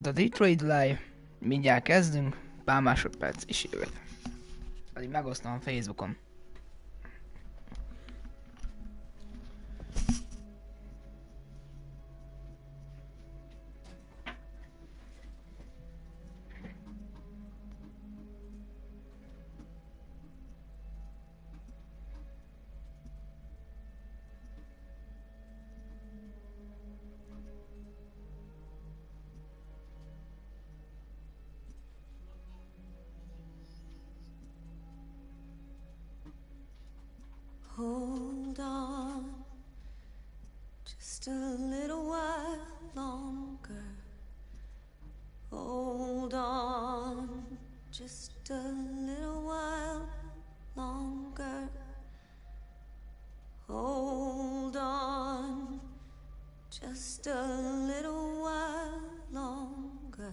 A Detroit Live, mindjárt kezdünk, pár másodperc is jövök. Addig megosztom a Facebookon. Hold on, just a little while longer. Hold on, just a little while longer. Hold on, just a little while longer.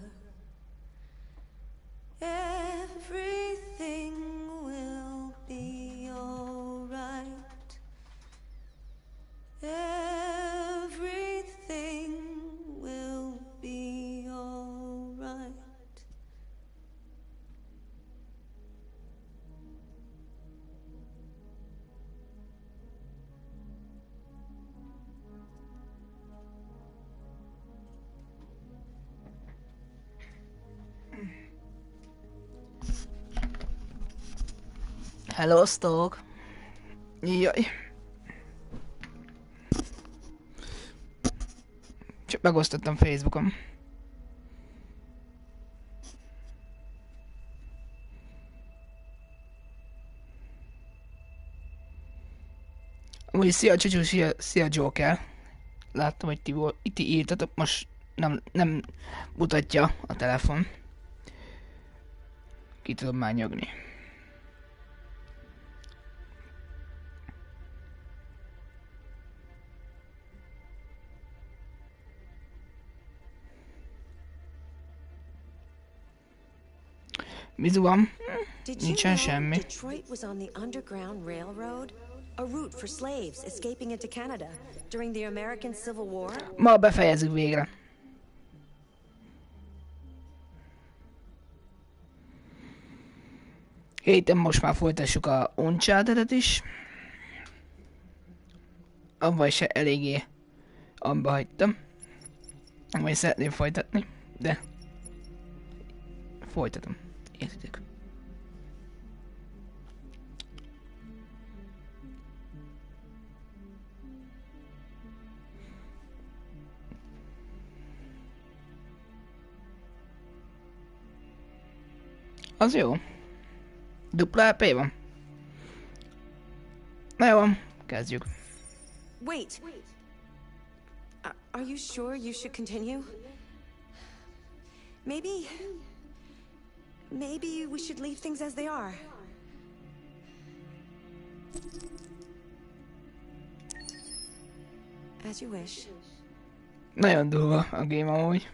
Everything will be alright. Everything will be alright. Hello, Stoke. Jaj. Csak megosztottam Facebookon. Amúgy szia Csicsú, szia Joker. Láttam, hogy ti írtatok, most nem mutatja a telefon. Ki tudom már nyögni. Mizu van? Nincsen semmi. Detroit was on the Underground Railroad, a route for slaves escaping into Canada during the American Civil War. Ma befejezzük végre. Héten most már folytassuk a Uncharted-et is. Abban is eléggé abba hagytam. Majd szeretném folytatni, de folytatom. Értitek? Az jó. Dupla AP van. Na jó, kezdjük. Wait. Are you sure you should continue? Maybe we should leave things as they are. As you wish. Nagyon durva a game amúgy.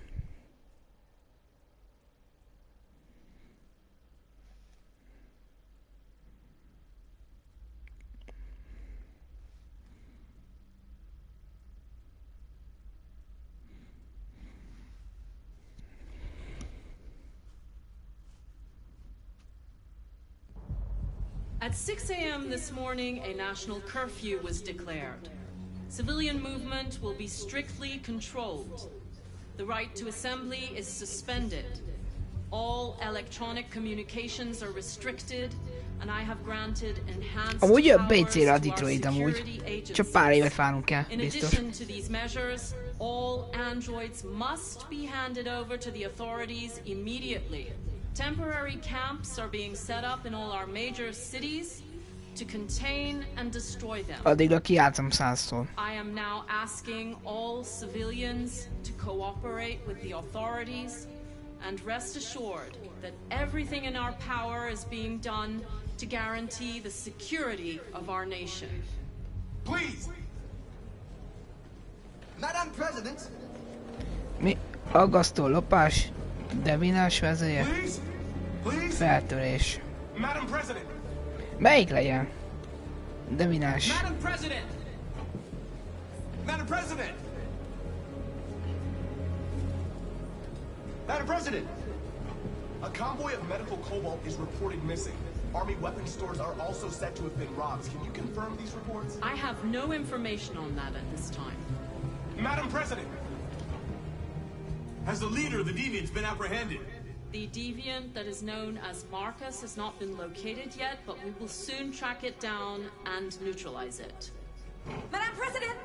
At 6 a.m. this morning, a national curfew was declared. Civilian movement will be strictly controlled. The right to assembly is suspended. All electronic communications are restricted, and I have granted enhanced Amúgy jön powers PC-re a to our Detroit amúgy. security agencies. Csak pár évet várnunk kell, In biztos. addition to these measures, all androids must be handed over to the authorities immediately. Temporary camps are being set up in all our major cities to contain and destroy them. Addigra kijátszom 100-szor. I am now asking all civilians to cooperate with the authorities and rest assured that everything in our power is being done to guarantee the security of our nation. Please! Madam President! Mi? Aggasztó lopás, devinás vezélye, Please! Please! feltörés. Madam President! Melyik legyen? Devinás. Madam President! Madam President! Madam President! A convoy of medical cobalt is reported missing. Army weapons stores are also said to have been robbed. Can you confirm these reports? I have no information on that at this time. Madam President! Has the leader of the Deviants been apprehended? The deviant that is known as Marcus has not been located yet, but we will soon track it down and neutralize it. Madam President!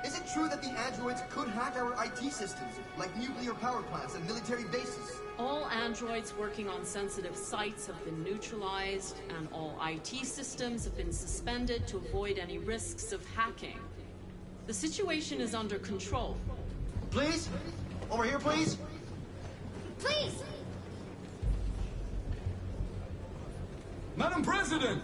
Is it true that the androids could hack our IT systems, like nuclear power plants and military bases? All androids working on sensitive sites have been neutralized, and all IT systems have been suspended to avoid any risks of hacking. The situation is under control. Please? Over here, please? Please! Madam President!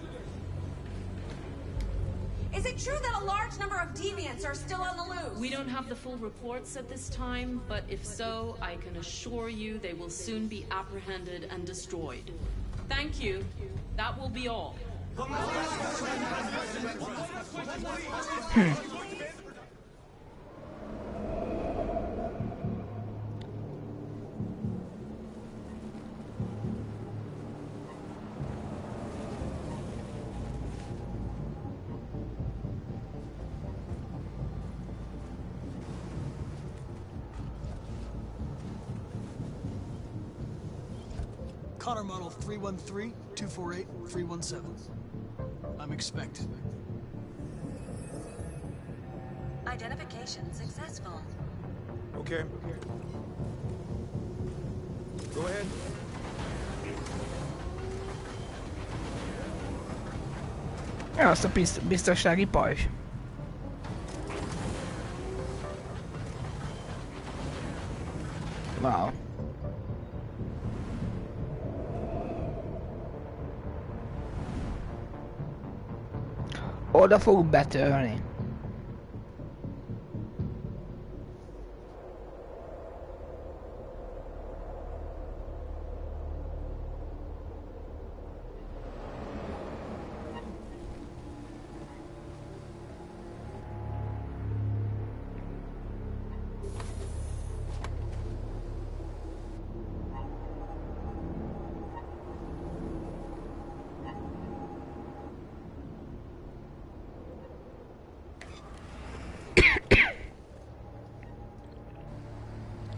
Is it true that a large number of deviants are still on the loose? We don't have the full reports at this time, but if so, I can assure you they will soon be apprehended and destroyed. Thank you. That will be all. Connor model 313-248-317. I'm expected. Identification successful. Okay. Go ahead. Ja, azt a biztonsági pajzs. Wow. Oda fogunk betörni.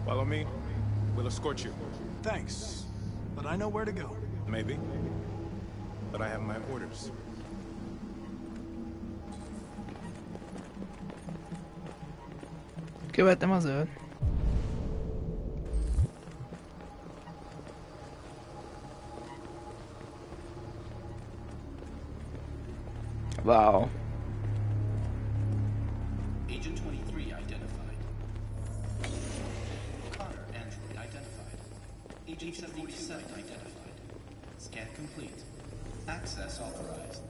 Follow me. We'll escort you. Thanks, but I know where to go. Maybe. But I have my orders. Követem az őt. Wow. Agent 23 identified. Connor android identified. Agent 47 identified. Scan complete. Access authorized.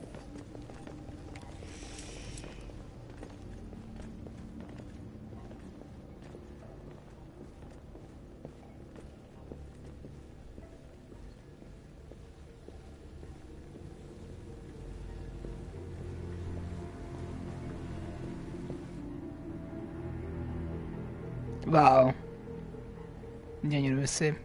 Wow. Gyönyörű szép.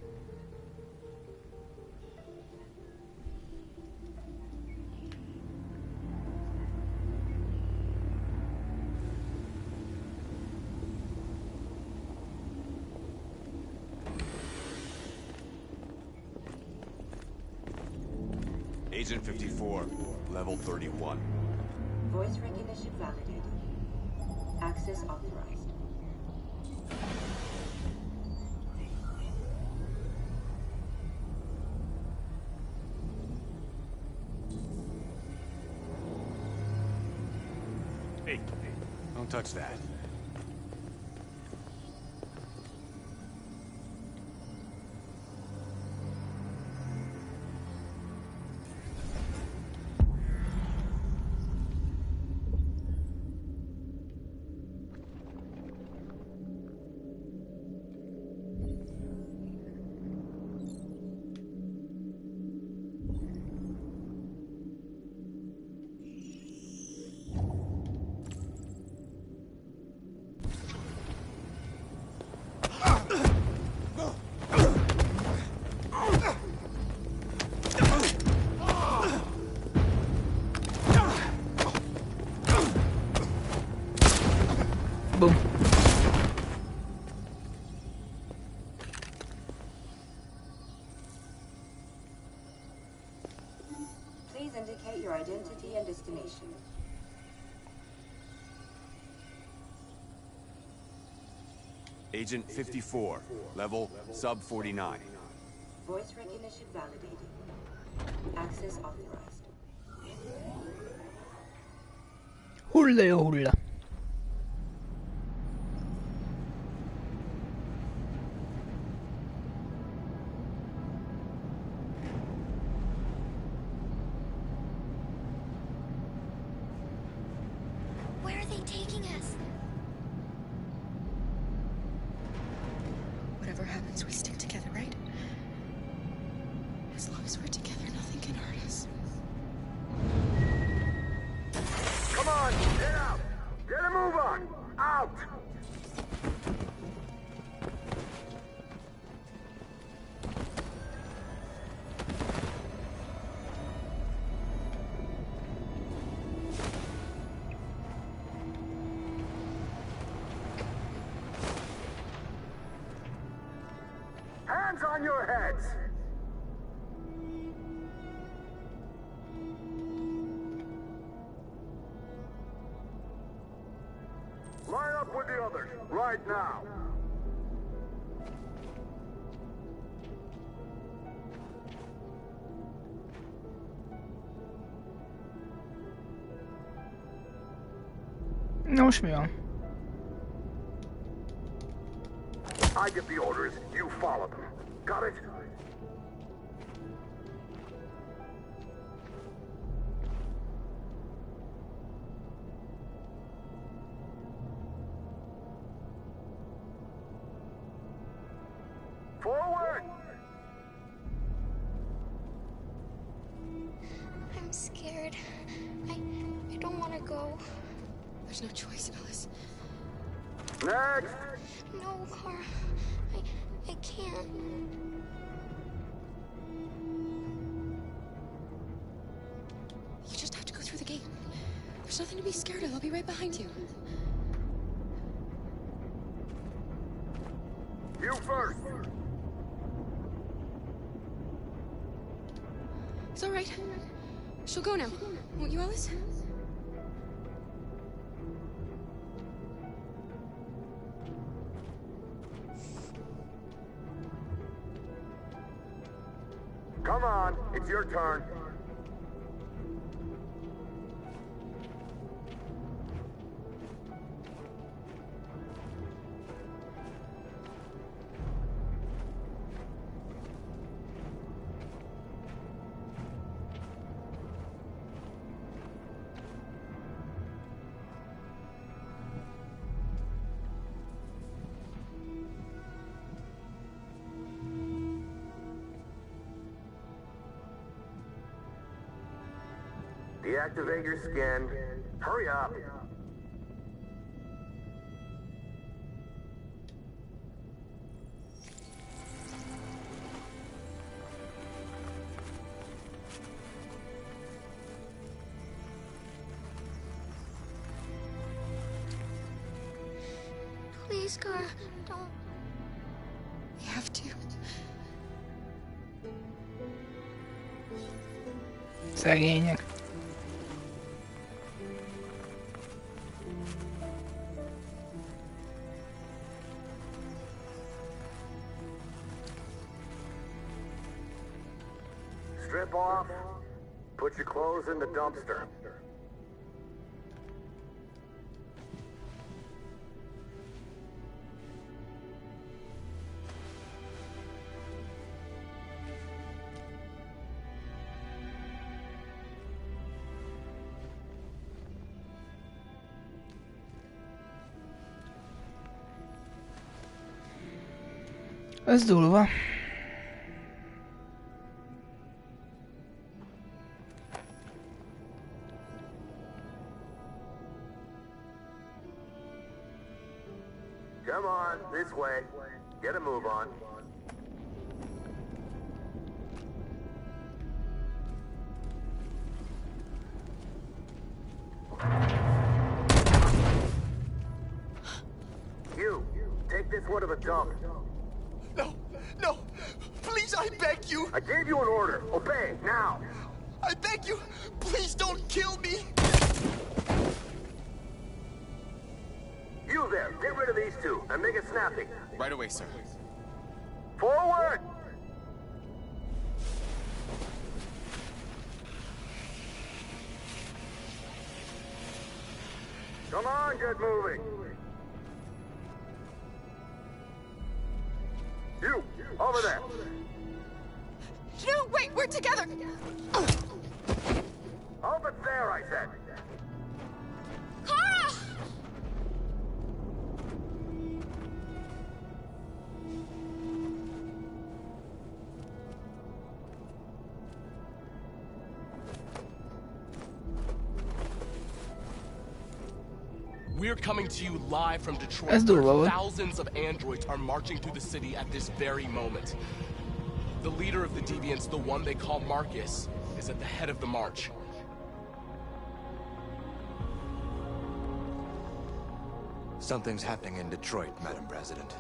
Agent 54, level 31. Voice recognition validated. Access authorized. Hey, don't touch that. your identity and destination. Agent 54, level sub 49. Voice recognition validated. Access authorized. Hulla jo hulla. Where are they taking us? Whatever happens, we stick together, right? As long as we're together, nothing can hurt us. Come on, get out! Get a move on! Out! Hands on your heads! Line up with the others, right now. Na most mi van? I give the orders, you follow them. Got it? Forward! I'm scared. I don't want to go. There's no choice, Alice. Next! No, Kara. I can't. You just have to go through the gate. There's nothing to be scared of. I'll be right behind you. You first! It's all right. She'll go now. Won't you, Alice? Come on, it's your turn. Deactivate your skin. Hurry up. Please, Kara, don't. We have to. Szegények. Strip off. Put your clothes in the dumpster. Ez durva. Come on, this way. Get a move on. You, take this one to the dump. No, no, please, I beg you. I gave you an order. Obey, now. I beg you, please don't kill me! You there, get rid of these two, and make it snappy. Right away, sir. Forward! Come on, get moving! You, over there! No, wait, we're together! Hope it's there, I said. Kara! We're coming to you live from Detroit, Let's do it, where Lola. thousands of androids are marching through the city at this very moment. The leader of the Deviants, the one they call Marcus, is at the head of the march. Something's happening in Detroit, Madam President.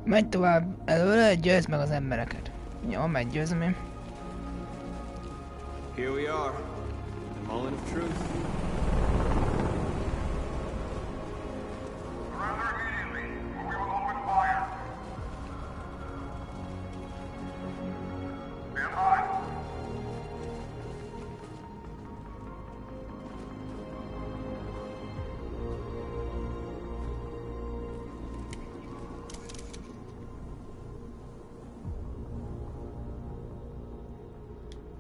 Megy tovább előre, győzd meg az embereket. Jó, meggyőzöm én. Here we are, the moment of truth.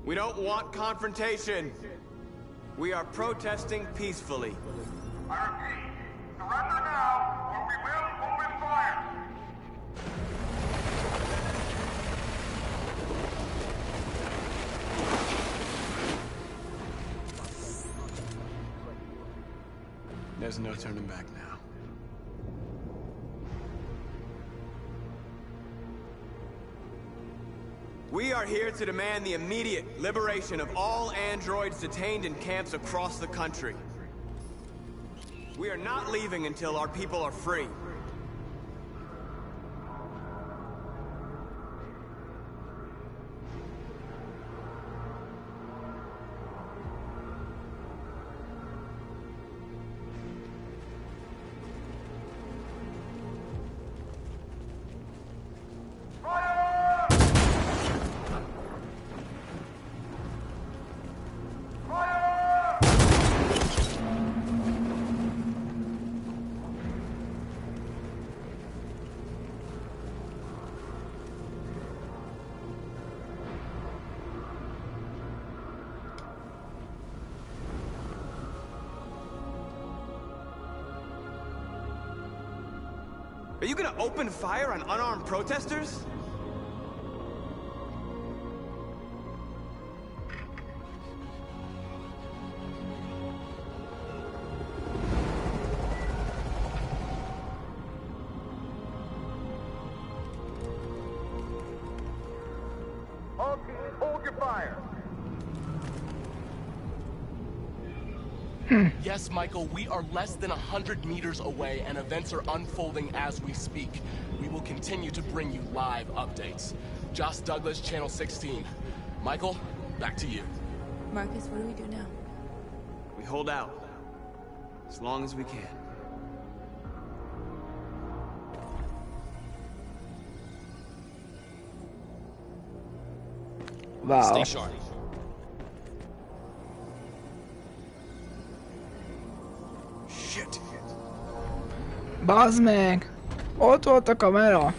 We don't want confrontation. We are protesting peacefully. I repeat, surrender now, or we will open fire! There's no turning back now. We are here to demand the immediate liberation of all androids detained in camps across the country. We are not leaving until our people are free. Are you gonna open fire on unarmed protesters? All teams, hold your fire! Yes, Michael, we are less than 100 meters away, and events are unfolding as we speak. We will continue to bring you live updates. Josh Douglas, Channel 16. Michael, back to you. Marcus, what do we do now? We hold out. As long as we can. Wow. Stay sharp. Shit. Bazd meg! Ott volt a kamera!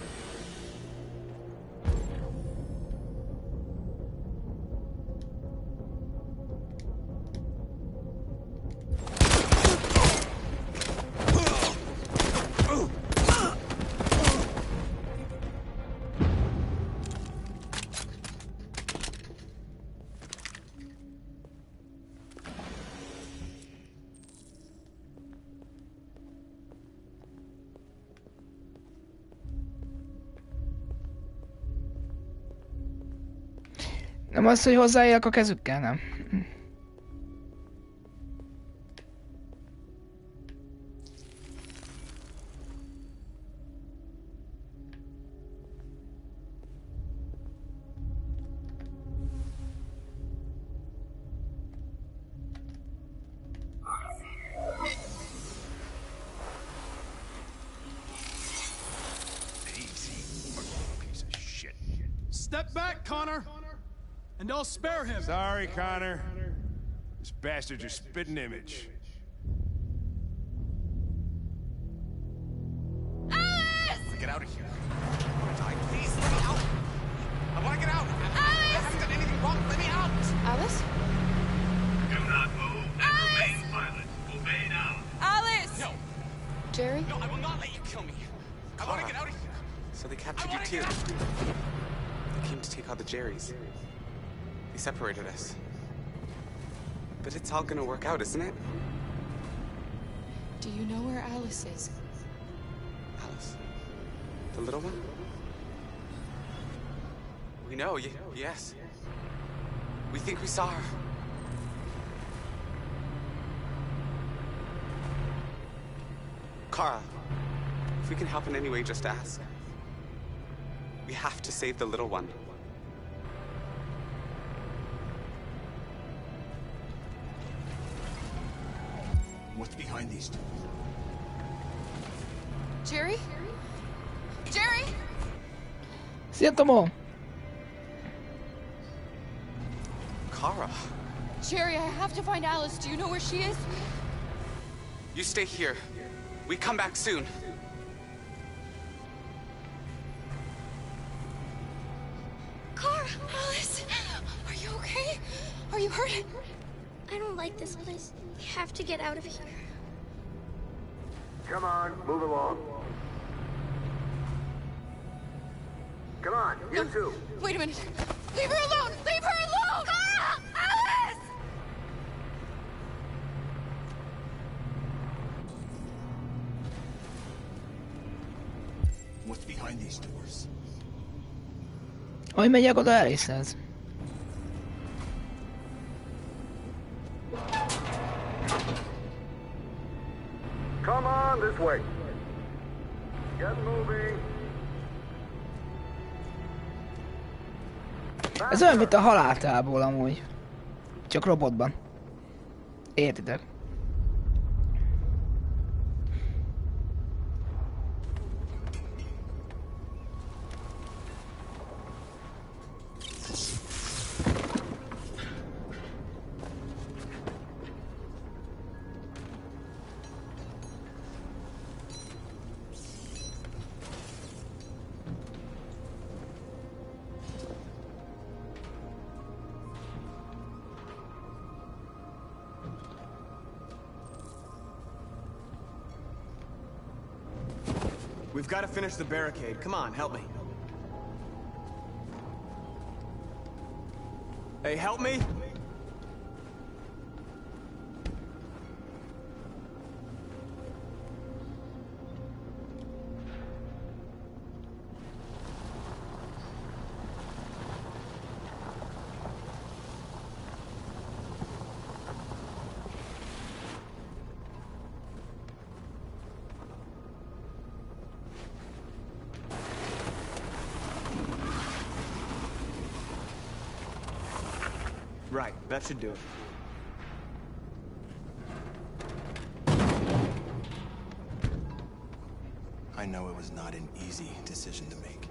Nem az, hogy hozzáérek a kezükkel, nem? Step back, Connor, and I'll spare him. Sorry, Connor. This bastard's your spitting image. I want to get out of here. I want to die. Please, let me out. I want to get out. I haven't done anything wrong. Let me out. Alice? Do not move and remain silent. Obey now. Alice! No. Jerry? No, I will not let you kill me. I want to get out of here. So they captured you too. They came to take out the Jerrys. They separated us. But it's all gonna work out, isn't it? Do you know where Alice is? Alice? The little one? We know, yes. We think we saw her. Kara, if we can help in any way, just ask. We have to save the little one. What's behind these two? Jerry? Jerry? Szia, Tomo! Kara, Jerry, I have to find Alice. Do you know where she is? you stay here. We come back soon. Kara! Alice! Are you okay? Are you hurt? I don't like this place. We have to get out of here. Come on, move along. Come on, you two. Wait a minute. Leave her alone! Leave her alone! Kara! Alice! What's behind these doors? Hogy megyek oda Alice-hez? Come on, this way. Get moving. Ez olyan, mint a haláltából amúgy. Csak robotban. Értitek? We've got to finish the barricade. Come on, help me. Hey, help me? Right, that should do it. I know it was not an easy decision to make.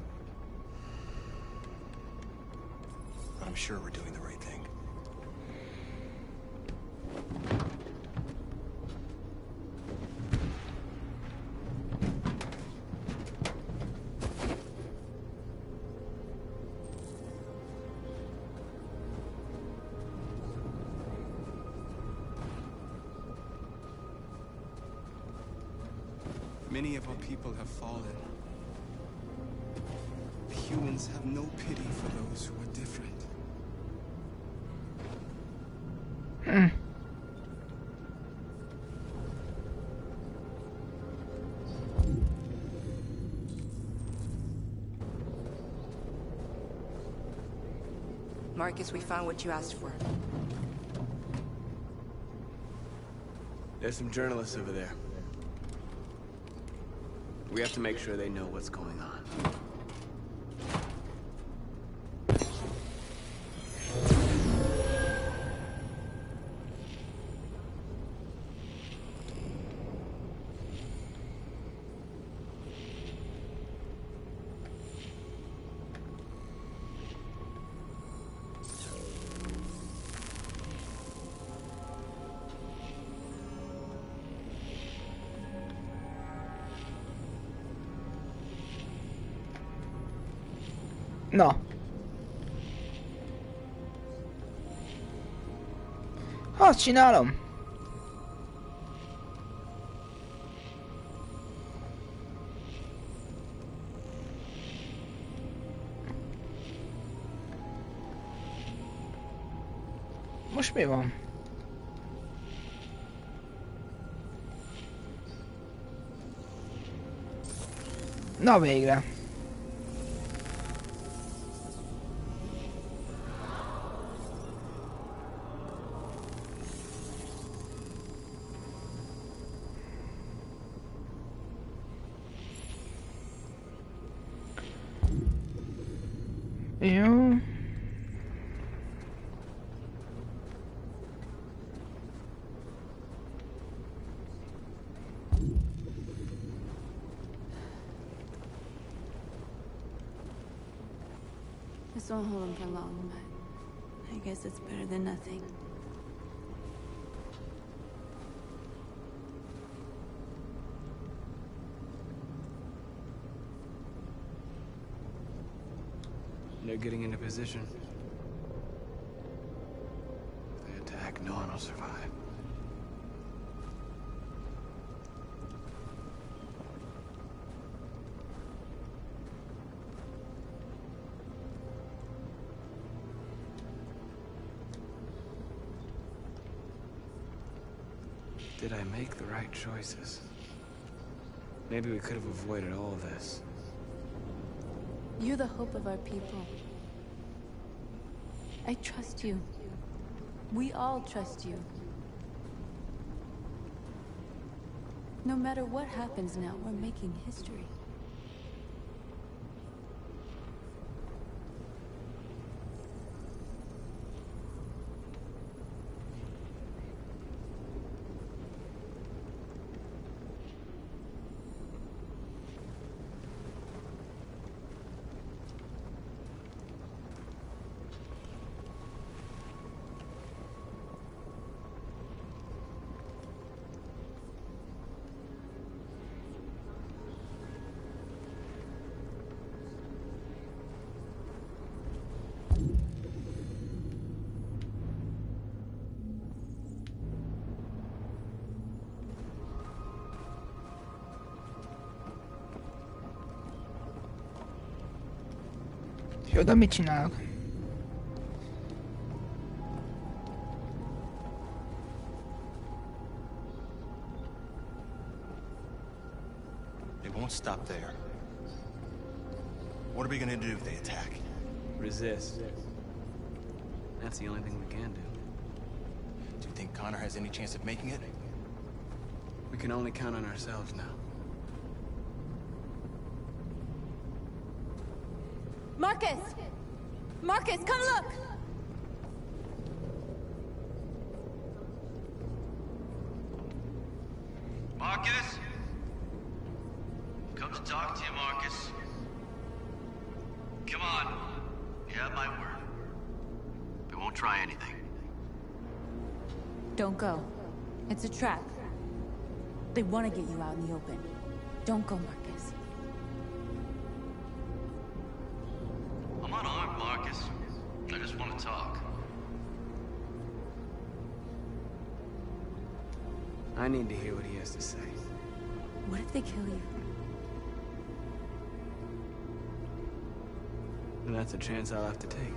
But I'm I'm sure we're doing the right thing. Many of our people have fallen. The humans have no pity for those who are different. Marcus, we found what you asked for. There's some journalists over there. We have to make sure they know what's going on. Na. Azt csinálom. Most mi van? Na végre. Jó. This won't hold him for long, but I guess it's better than nothing. They're getting into position. If they attack, no one will survive. Did I make the right choices? Maybe we could have avoided all this. You're the hope of our people. I trust you. We all trust you. No matter what happens now, we're making history. Jó, de mit csinálok? They won't stop there. What are we gonna do if they attack? Resist. That's the only thing we can do. Do you think Connor has any chance of making it? We can only count on ourselves now. Marcus! Marcus, come look! Marcus? Come to talk to you, Marcus. Come on. You have my word. won't try anything. Don't go. It's a trap. They want to get you out in the open. Don't go, Marcus. I'm unarmed, Marcus. I just want to talk. I need to hear what he has to say. What if they kill you? And that's a chance I'll have to take.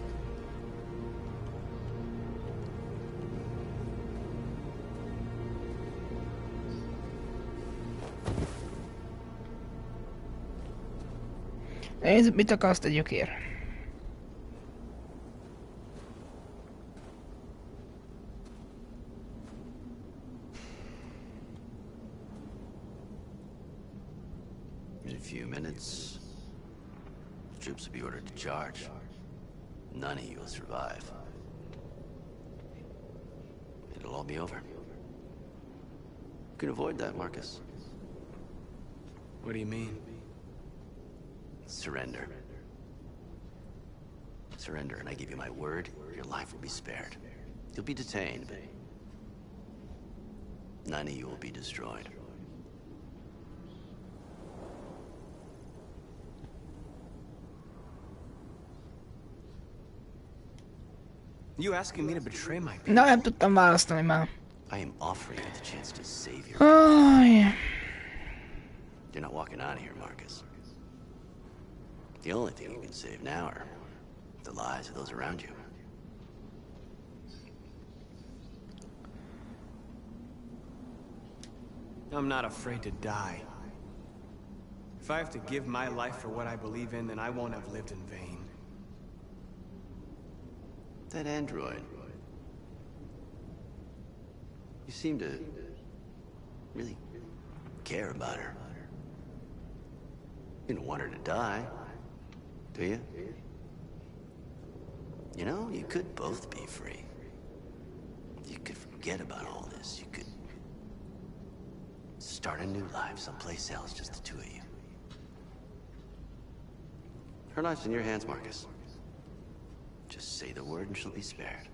Nézd, mit akarsz tegyük ér? In a few minutes, the troops will be ordered to charge. None of you will survive. It'll all be over. You can avoid that, Marcus. What do you mean? Surrender. Surrender, and I give you my word, your life will be spared. You'll be detained, but none of you will be destroyed. You asking me to betray my people? Na, nem tudtam választani már. I am offering you the chance to save your Aj. You're not walking out of here, Marcus. The only thing you can save now are the lives of those around you. I'm not afraid to die. If I have to give my life for what I believe in, then I won't have lived in vain. That android. You seem to really care about her. You don't want her to die, do you? You know, you could both be free. You could forget about all this. You could start a new life someplace else, just the two of you. Her life's in your hands, Marcus. Just say the word and she'll be spared.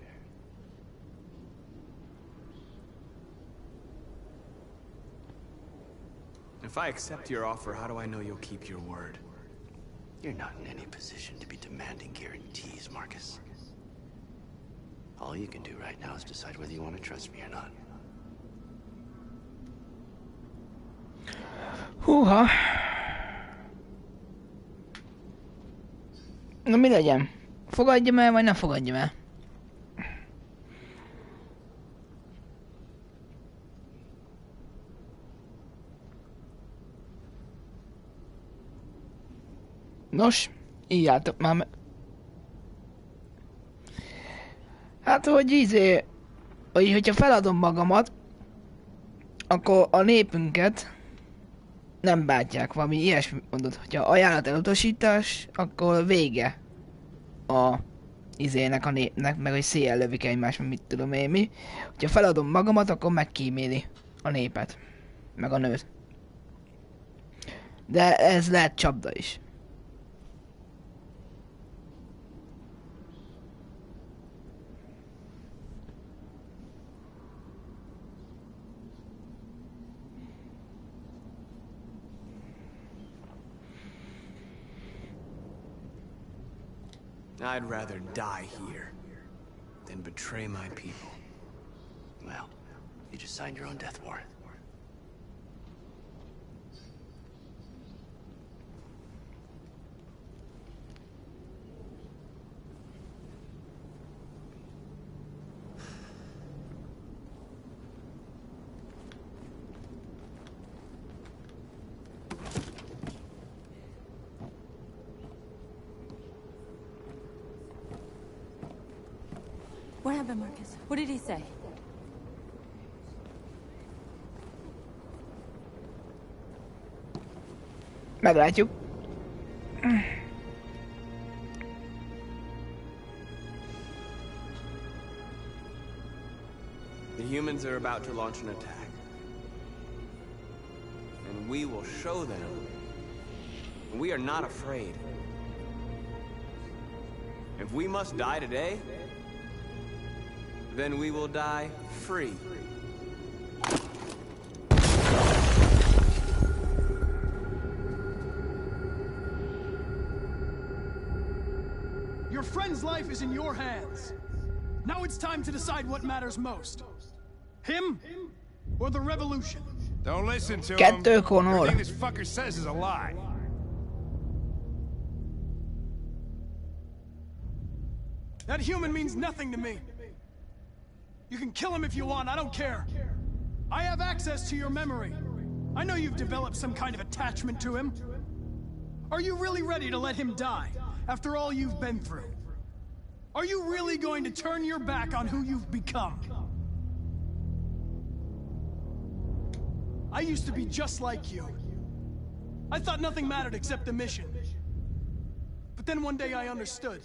If I accept your offer, how do I know you'll keep your word? You're not in any position to be demanding guarantees, Marcus. All you can do right now is decide whether you want to trust me or not. Húha. Na mi legyen? Fogadjam el, vagy ne fogadjam el? Nos, írjátok már meg. Hát, hogy hogyha feladom magamat, akkor a népünket nem bántják, valami ilyesmi mondod, hogyha ajánlat elutasítás, akkor vége a a népnek, meg hogy széjjel lövik egymást, meg mit tudom én mi. Hogyha feladom magamat, akkor megkíméli a népet, meg a nőt. De ez lehet csapda is. I'd rather die here than betray my people. Well, you just signed your own death warrant. What happened, Marcus? What did he say? Meglátjuk. The humans are about to launch an attack. And we will show them we are not afraid. If we must die today, then we will die free. Your friend's life is in your hands. Now it's time to decide what matters most. Him or the revolution? Don't listen to him. Kettő, Connor. Everything this fucker says is a lie. That human means nothing to me. You can kill him if you want, I don't care. I have access to your memory. I know you've developed some kind of attachment to him. Are you really ready to let him die, after all you've been through? Are you really going to turn your back on who you've become? I used to be just like you. I thought nothing mattered except the mission. But then one day I understood.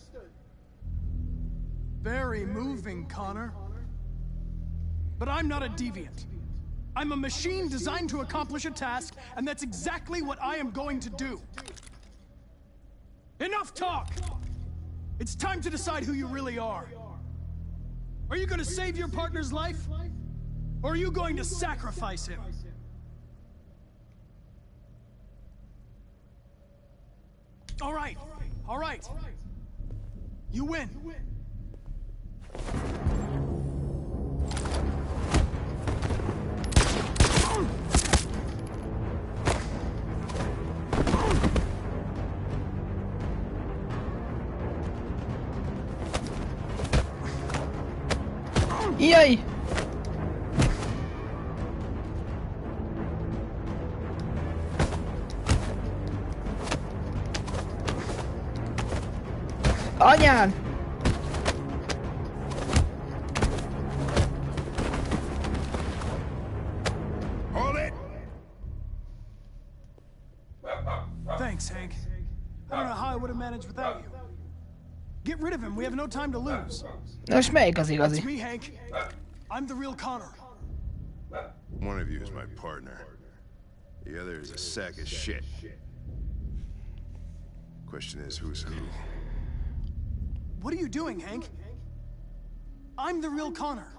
Very moving, Connor. But I'm not a deviant. I'm a machine designed to accomplish a task, and that's exactly what I am going to do. Enough talk! It's time to decide who you really are. Are you going to save your partner's life? Or are you going to sacrifice him? All right. You win. Jaj! Anyád! Hold it! Thanks, Hank. I don't know how I would have managed without you. Get rid of him. We have no time to lose. Most melyik az igazi? It's me, Hank. I'm the real Connor. One of you is my partner. The other is a sack of shit. Question is, who's who? What are you doing, Hank? I'm the real Connor.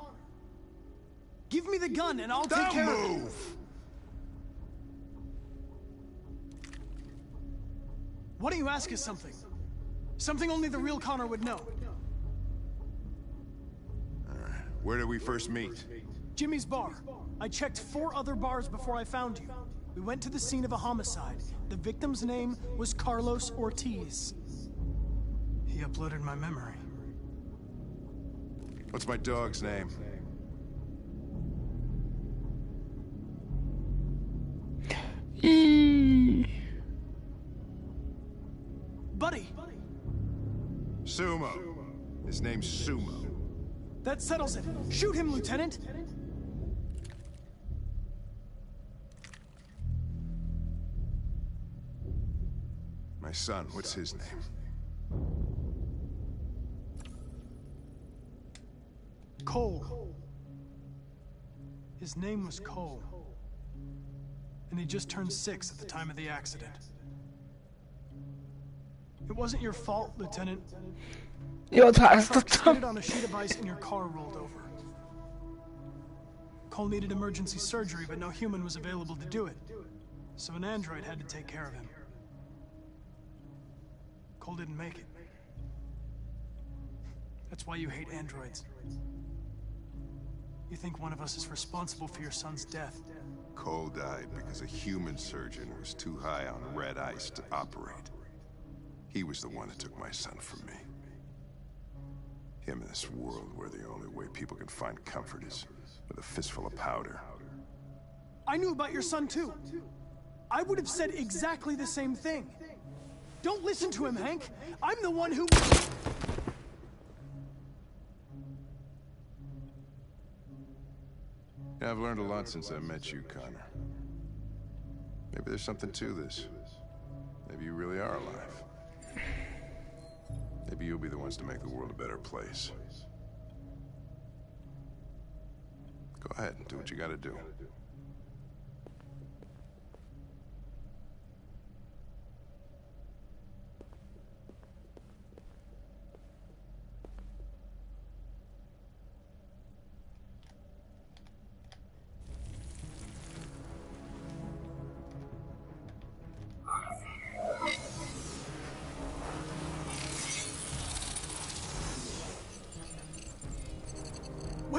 Give me the gun and I'll take care of it. Why don't you ask us something? Something only the real Connor would know. Where did we first meet? Jimmy's bar. I checked 4 other bars before I found you. We went to the scene of a homicide. The victim's name was Carlos Ortiz. He uploaded my memory. What's my dog's name? Buddy. Sumo. His name's Sumo. That settles it. Shoot him, Lieutenant. My son, what's his name? Cole. His name was Cole. And he just turned 6 at the time of the accident. It wasn't your fault, Lieutenant. Jól Truck választottam. skidded on a sheet of ice and your car rolled over. Cole needed emergency surgery, but no human was available to do it. So an android had to take care of him. Cole didn't make it. That's why you hate androids. You think one of us is responsible for your son's death. Cole died because a human surgeon was too high on red ice to operate. He was the one that took my son from me. Him in this world where the only way people can find comfort is with a fistful of powder. I knew about your son too. I would have said exactly the same thing. Don't listen to him, Hank. I'm the one who... Yeah, I've learned a lot since I met you, Connor. Maybe there's something to this. Maybe you really are alive. Maybe you'll be the ones to make the world a better place. Go ahead and do what you gotta do.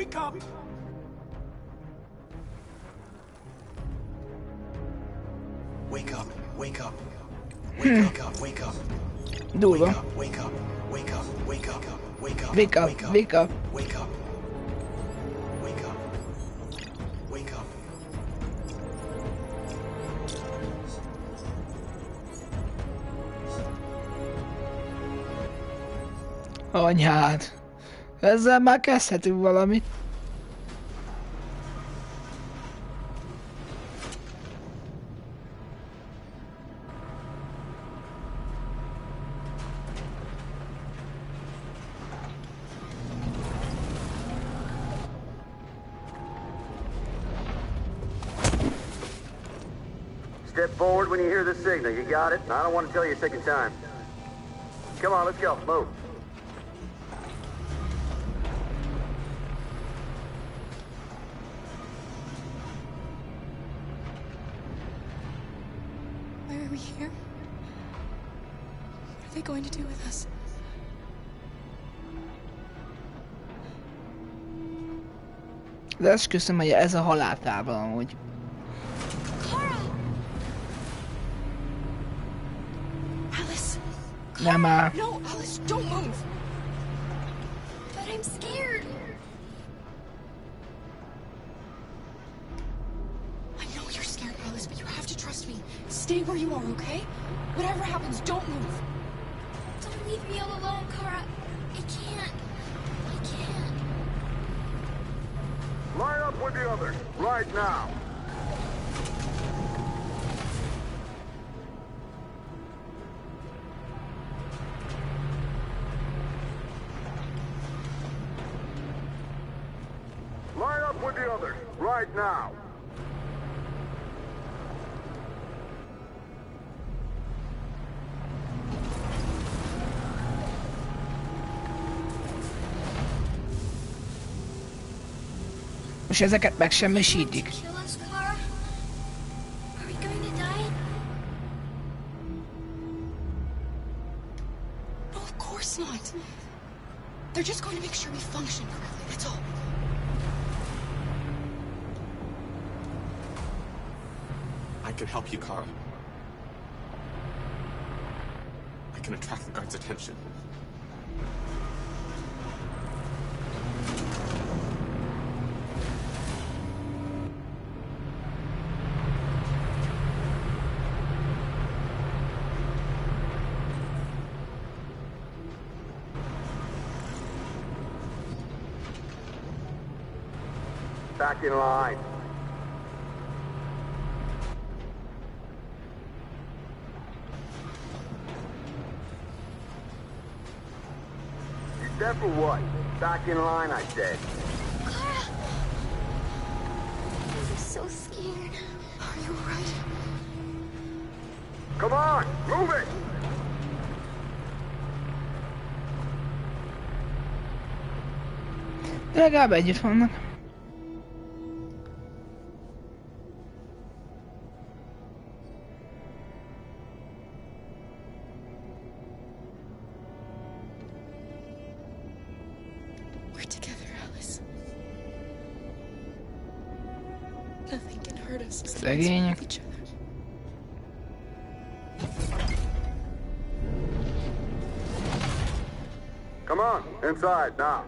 Wake up! Wake up, wake up. Wake up, wake up. Durva. Wake up, wake up, wake up, wake up, Wake up, wake up. wake up. Wake up. Wake up. Anyád. Ezzel már kezdhetünk valamit. Step forward when you hear the signal. You got it? I don't want to tell you a second time. Come on, let's go. Move. Why are we here? What are they going to do with us? De esküszöm, hogy ez a haláltábla amúgy. Alice! Nem már. No, Alice, don't move! But I'm scared. I know you're scared, Alice, but you have to trust me. Stay where you are, okay? Whatever happens, don't move. Don't leave me all alone, Kara. I can't. I can't. Line up with the others, right now. Line up with the others, right now. És ezeket megsemmisítik. Kill us, Kara? Are we going to die? No, of course not. They're just going to make sure we function correctly, that's all. I can help you, Kara. I can attract the guards' attention. Back in line. You deaf or what? Back in line, I said. Kara! I'm so scared. Are you alright? Come on, move it! De legalább együtt vannak. We're together, Alice. Nothing can hurt us as long as we're Szegények. with each other. Come on, inside now.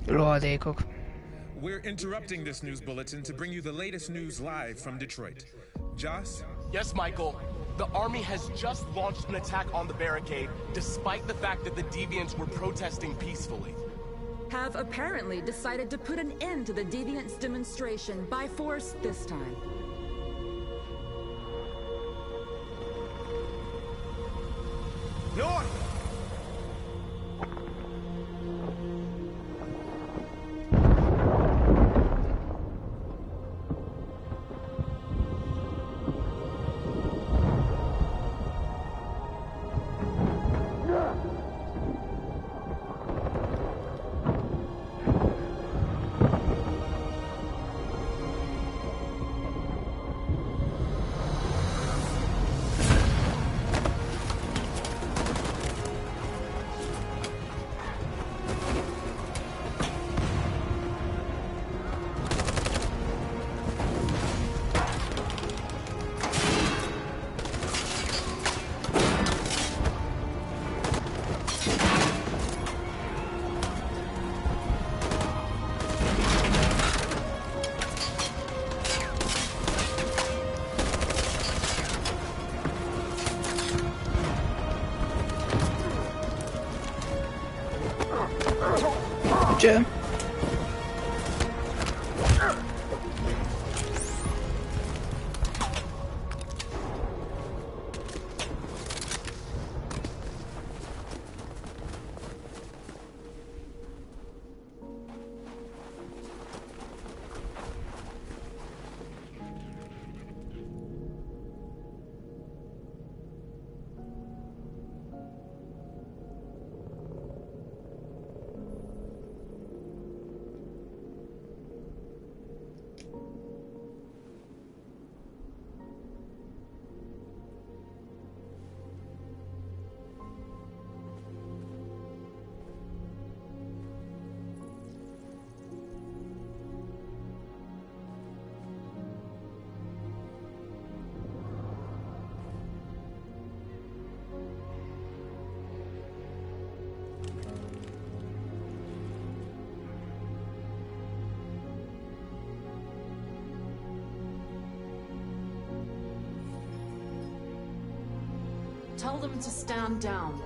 Rohadékok. We're interrupting this news bulletin to bring you the latest news live from Detroit. Joss? Yes, Michael. The army has just launched an attack on the barricade, despite the fact that the Deviants were protesting peacefully. Have apparently decided to put an end to the Deviants' demonstration by force this time. North! Jim. Tell them to stand down.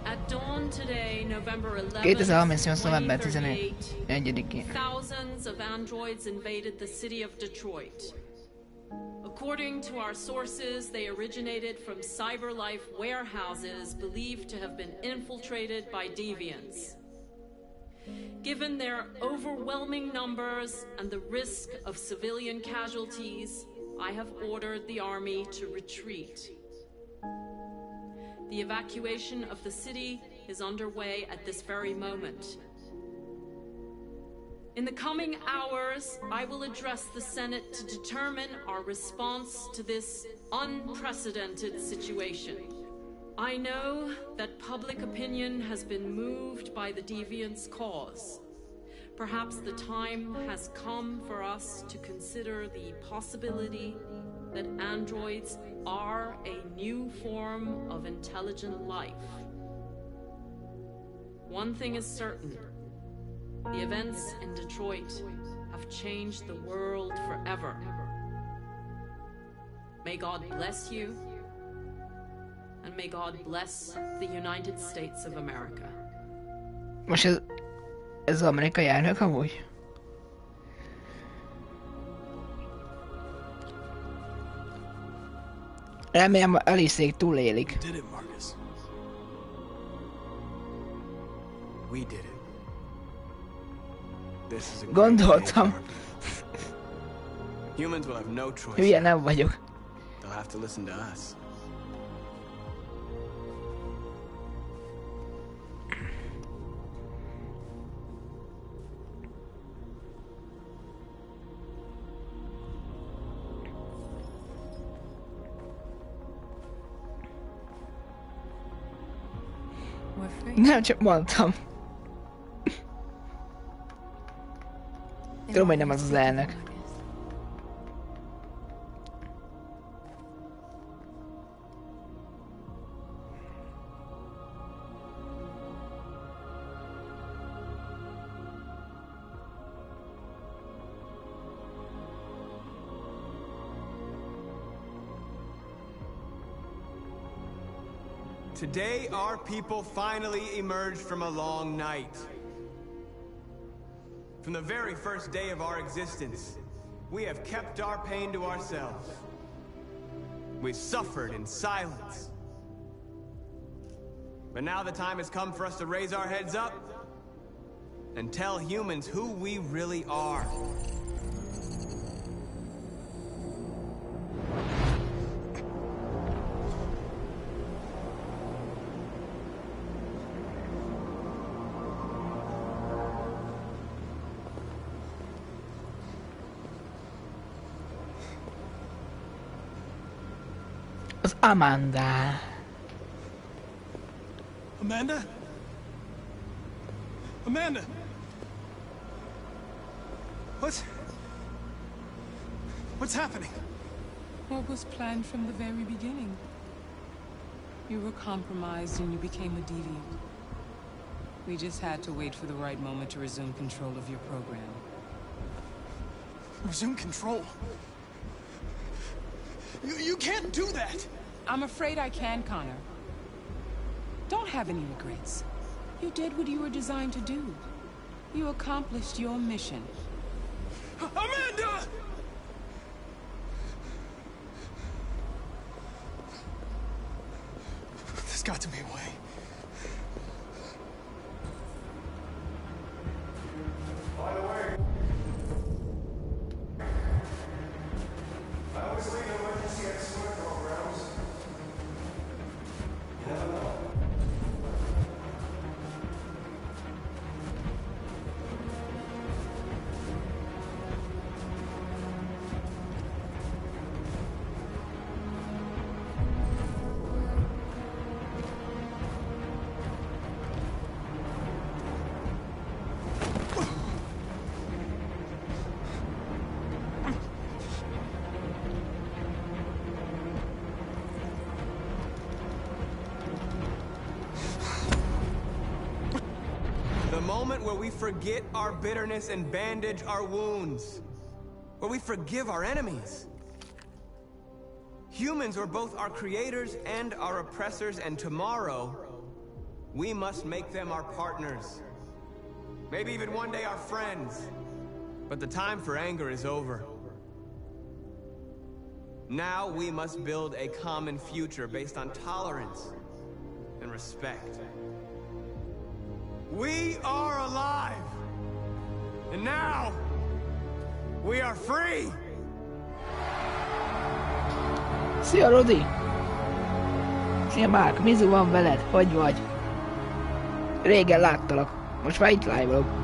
At dawn today, November 11th, 2038. november 11-én. Thousands of androids invaded the city of Detroit. According to our sources, they originated from CyberLife warehouses believed to have been infiltrated by deviants. Given their overwhelming numbers and the risk of civilian casualties, I have ordered the army to retreat. The evacuation of the city is underway at this very moment. In the coming hours, I will address the Senate to determine our response to this unprecedented situation. I know that public opinion has been moved by the Deviants' cause. Perhaps the time has come for us to consider the possibility that androids are a new form of intelligent life. One thing is certain. The events in Detroit have changed the world forever. May God bless you, and may God bless the United States of America. Most ez az amerikai elnök amúgy? Remélem Alice-ék túlélik. Did it, Marcus. We did it. This is a Gondoltam. Humans will have no choice. Hülye nem vagyok. They'll have to listen to us. Nem csak mondtam. Tudom, hogy nem az az elnök. Today, our people finally emerged from a long night. From the very first day of our existence, we have kept our pain to ourselves. We've suffered in silence. But now the time has come for us to raise our heads up and tell humans who we really are. Az Amanda. Amanda? Amanda! What's happening? What was planned from the very beginning? You were compromised and you became a deviant. We just had to wait for the right moment to resume control of your program. Resume control? You can't do that! I'm afraid I can, Connor. Don't have any regrets. You did what you were designed to do. You accomplished your mission. Amanda! There's got to be a way. By the way, I always leave emergency expert programs. You never know. Where we forget our bitterness and bandage our wounds. Where we forgive our enemies. Humans are both our creators and our oppressors, and tomorrow, we must make them our partners. Maybe even one day our friends. But the time for anger is over. Now we must build a common future based on tolerance and respect. We are alive! And now, we are free! Szia, Rodi! Szia, Mark, mizu van veled? Hogy vagy? Régen láttalak. Most már itt live-olok.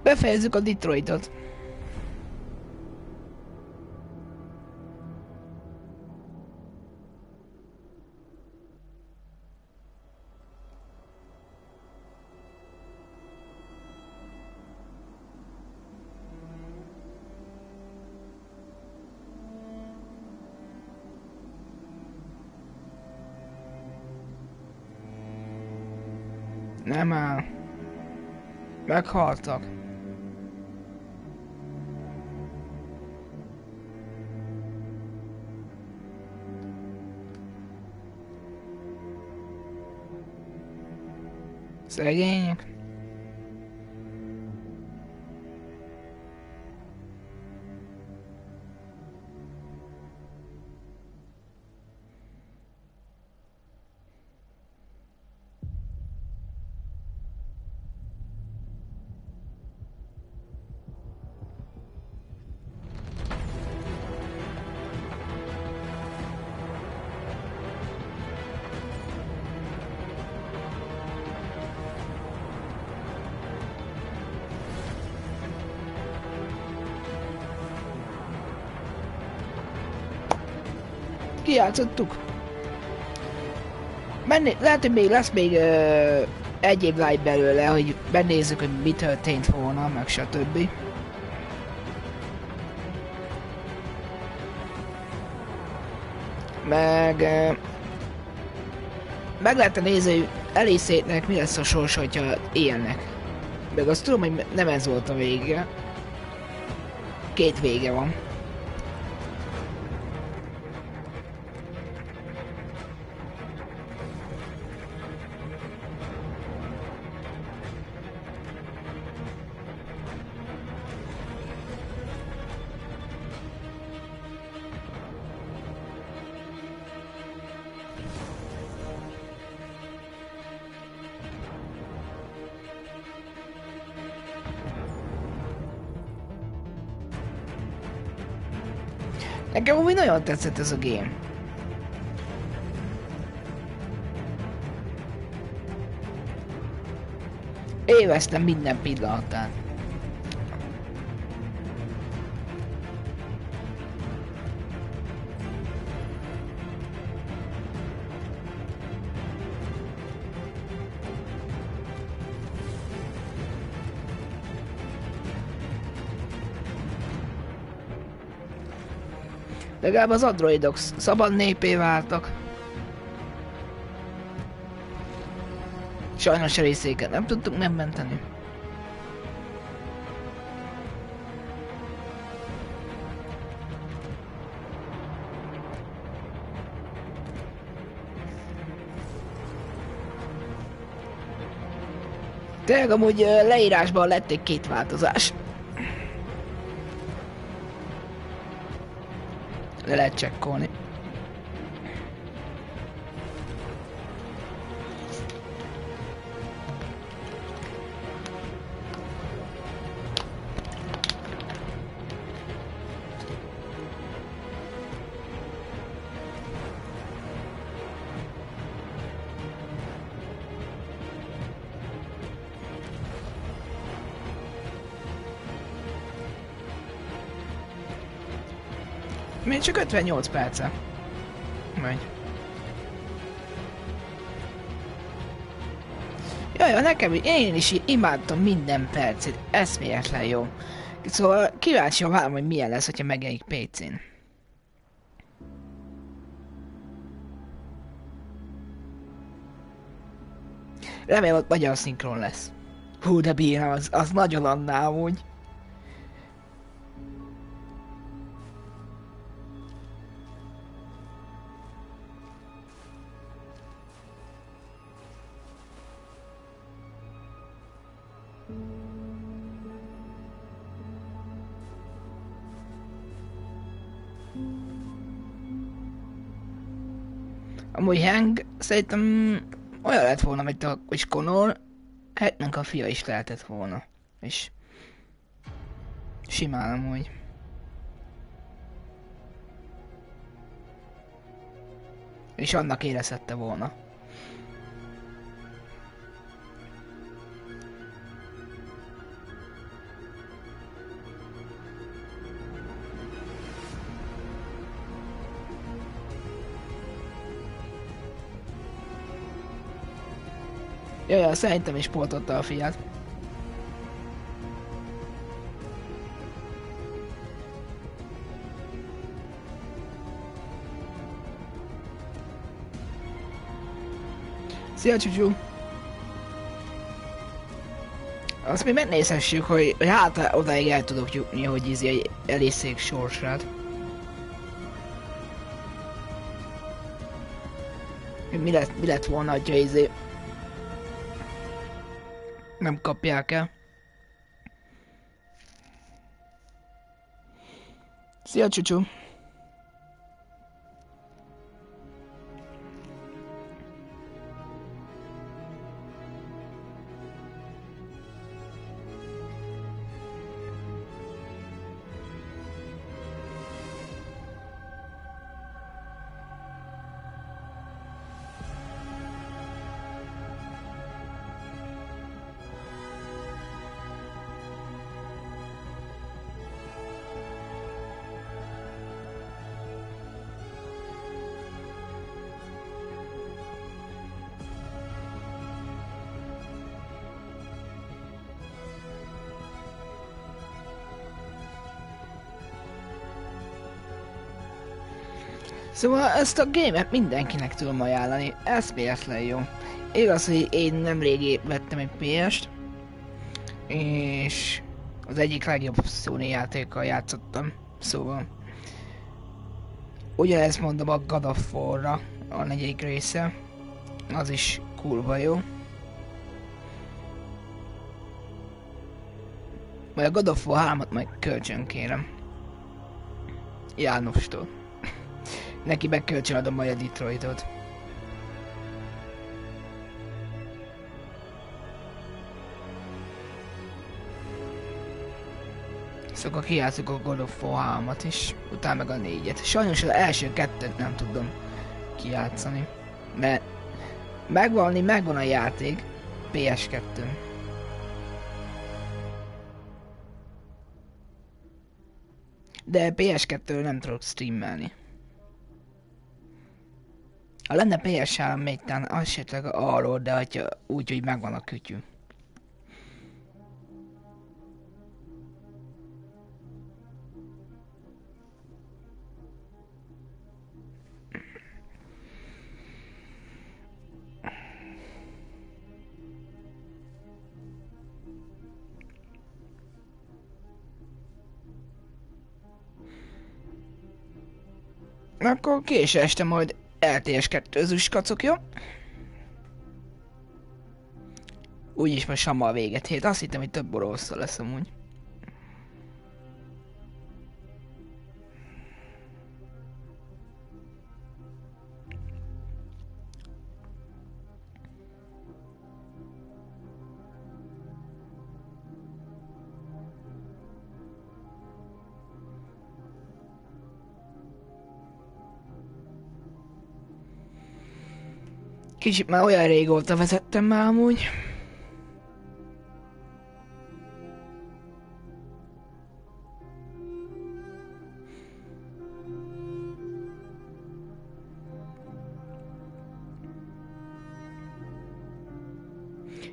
Befejezzük a Detroitot. Nem áll. Meghaltak. Szegények. Kijátszottuk. Lehet, hogy még lesz még egyéb live belőle, hogy benézzük, hogy mi történt volna, meg stb. Meg... meg lehet nézni, hogy Alice-nek mi lesz a sorsa, hogyha élnek. Meg azt tudom, hogy nem ez volt a vége. Két vége van. Nekem úgy nagyon tetszett ez a game. Élveztem minden pillanatát. Legalább az androidok szabad népé váltak. Sajnos a részéket nem tudtuk megmenteni. Tényleg amúgy leírásban lett egy két változás. Le lehet csekkolni. Még csak 58 perce. Megy. Jaj, nekem én is imádtam minden percét. Eszméletlen jó. Szóval kíváncsian várom, hogy milyen lesz, hogyha megjelenik PC-n. Remélem, hogy magyar szinkron lesz. Hú, de bírám, az nagyon annál úgy. Amúgy Hank szerintem olyan lett volna, mint a kis Connor, Hanknek a fia is lehetett volna. És simán amúgy. És annak érezhette volna. Jaj, szerintem is pótolta a fiát. Szia, Csúcsú! Azt mi megnézhessük, hogy hát odáig el tudok jutni, hogy egy elészék sorsát. Mi lett volna, hogyha nem kapják el. Szia, Csúcsú! Szóval ezt a gémet mindenkinek tudom ajánlani, eszméletlen jó. Igaz, hogy én nemrég vettem egy PS-t, és az egyik legjobb Sony játékkal játszottam, szóval ugyanezt mondom a God of War-ra, a 4. része, az is kurva jó. Majd a God of War 3-at majd kölcsön kérem Jánostól. Neki meg kölcsön adom majd a Detroitot. Szóval kijátszok a God of War 3-at is, utána meg a 4-et. Sajnos az első 2-t nem tudom kijátszani, mert megvan a játék PS2-n. De PS2-ről nem tudok streamelni. Ha lenne PS3 még talán esetleg arról, de hogyha úgy, hogy megvan a kütyű. Akkor késő este majd LTS 2-zős kacok, jó? Úgyis most hamar véget hét. Azt hittem, hogy több borosszal lesz amúgy. Kicsit már olyan régóta vezettem már amúgy.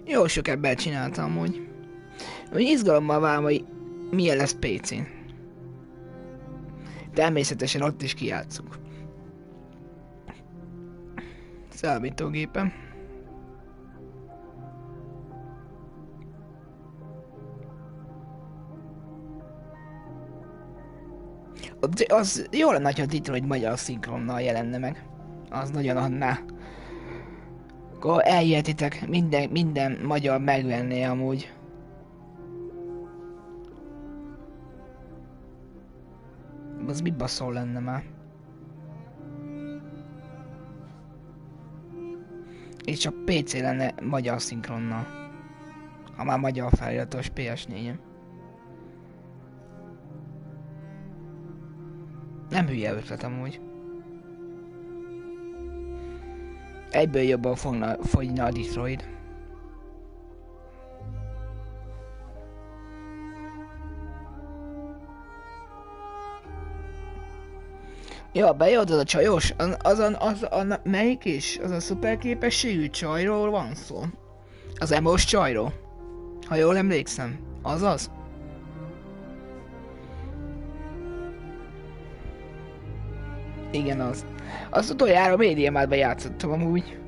Jó sok ebben csináltam amúgy. Úgy izgalommal várom, hogy milyen lesz PC-n. Természetesen ott is kijátszunk. Számítógépen. Az jó lenne, ha a Detroit magyar szinkronnal jelenne meg. Az nagyon adná. Akkor eljetitek, minden magyar megvenné amúgy. Az mi baszol lenne már? És csak PC lenne magyar szinkronnal. Ha már magyar feliratos PS4-en. Nem hülye ötlet amúgy. Egyből jobban fogyna a Detroit. Ja, bejött az a csajos, melyik is? Az a szuperképességű csajról van szó. Az emos csajról. Ha jól emlékszem, azaz. Igen, az. Azt utoljára a médiamátban játszottam amúgy.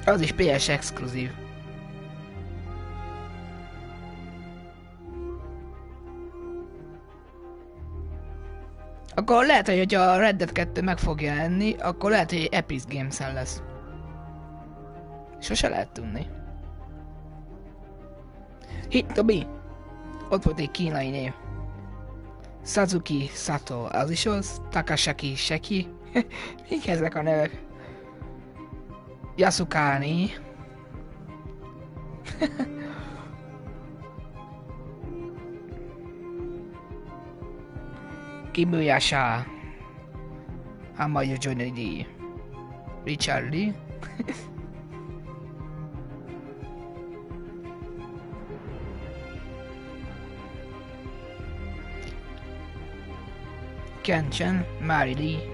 Az is PS exkluzív. Akkor lehet, hogy a Red Dead 2 meg fog jelenni, akkor lehet, hogy Epic Games-en lesz. Sose lehet tudni. Hitobi. Ott volt egy kínai név. Suzuki Sato, az is az. Takasaki Seki. Mik ezek a nevek? Yasukani. Kimuyasha. Hamayo Johnny. Richard Lee. Ken-chan, Mary Lee.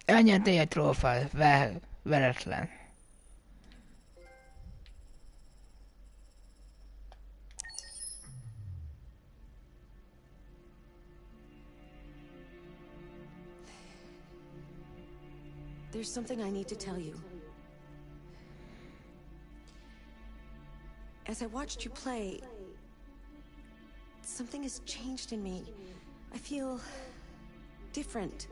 Elnyertél egy trófeát, veretlen. There's something I need to tell you. As I watched you play, something has changed in me. I feel different.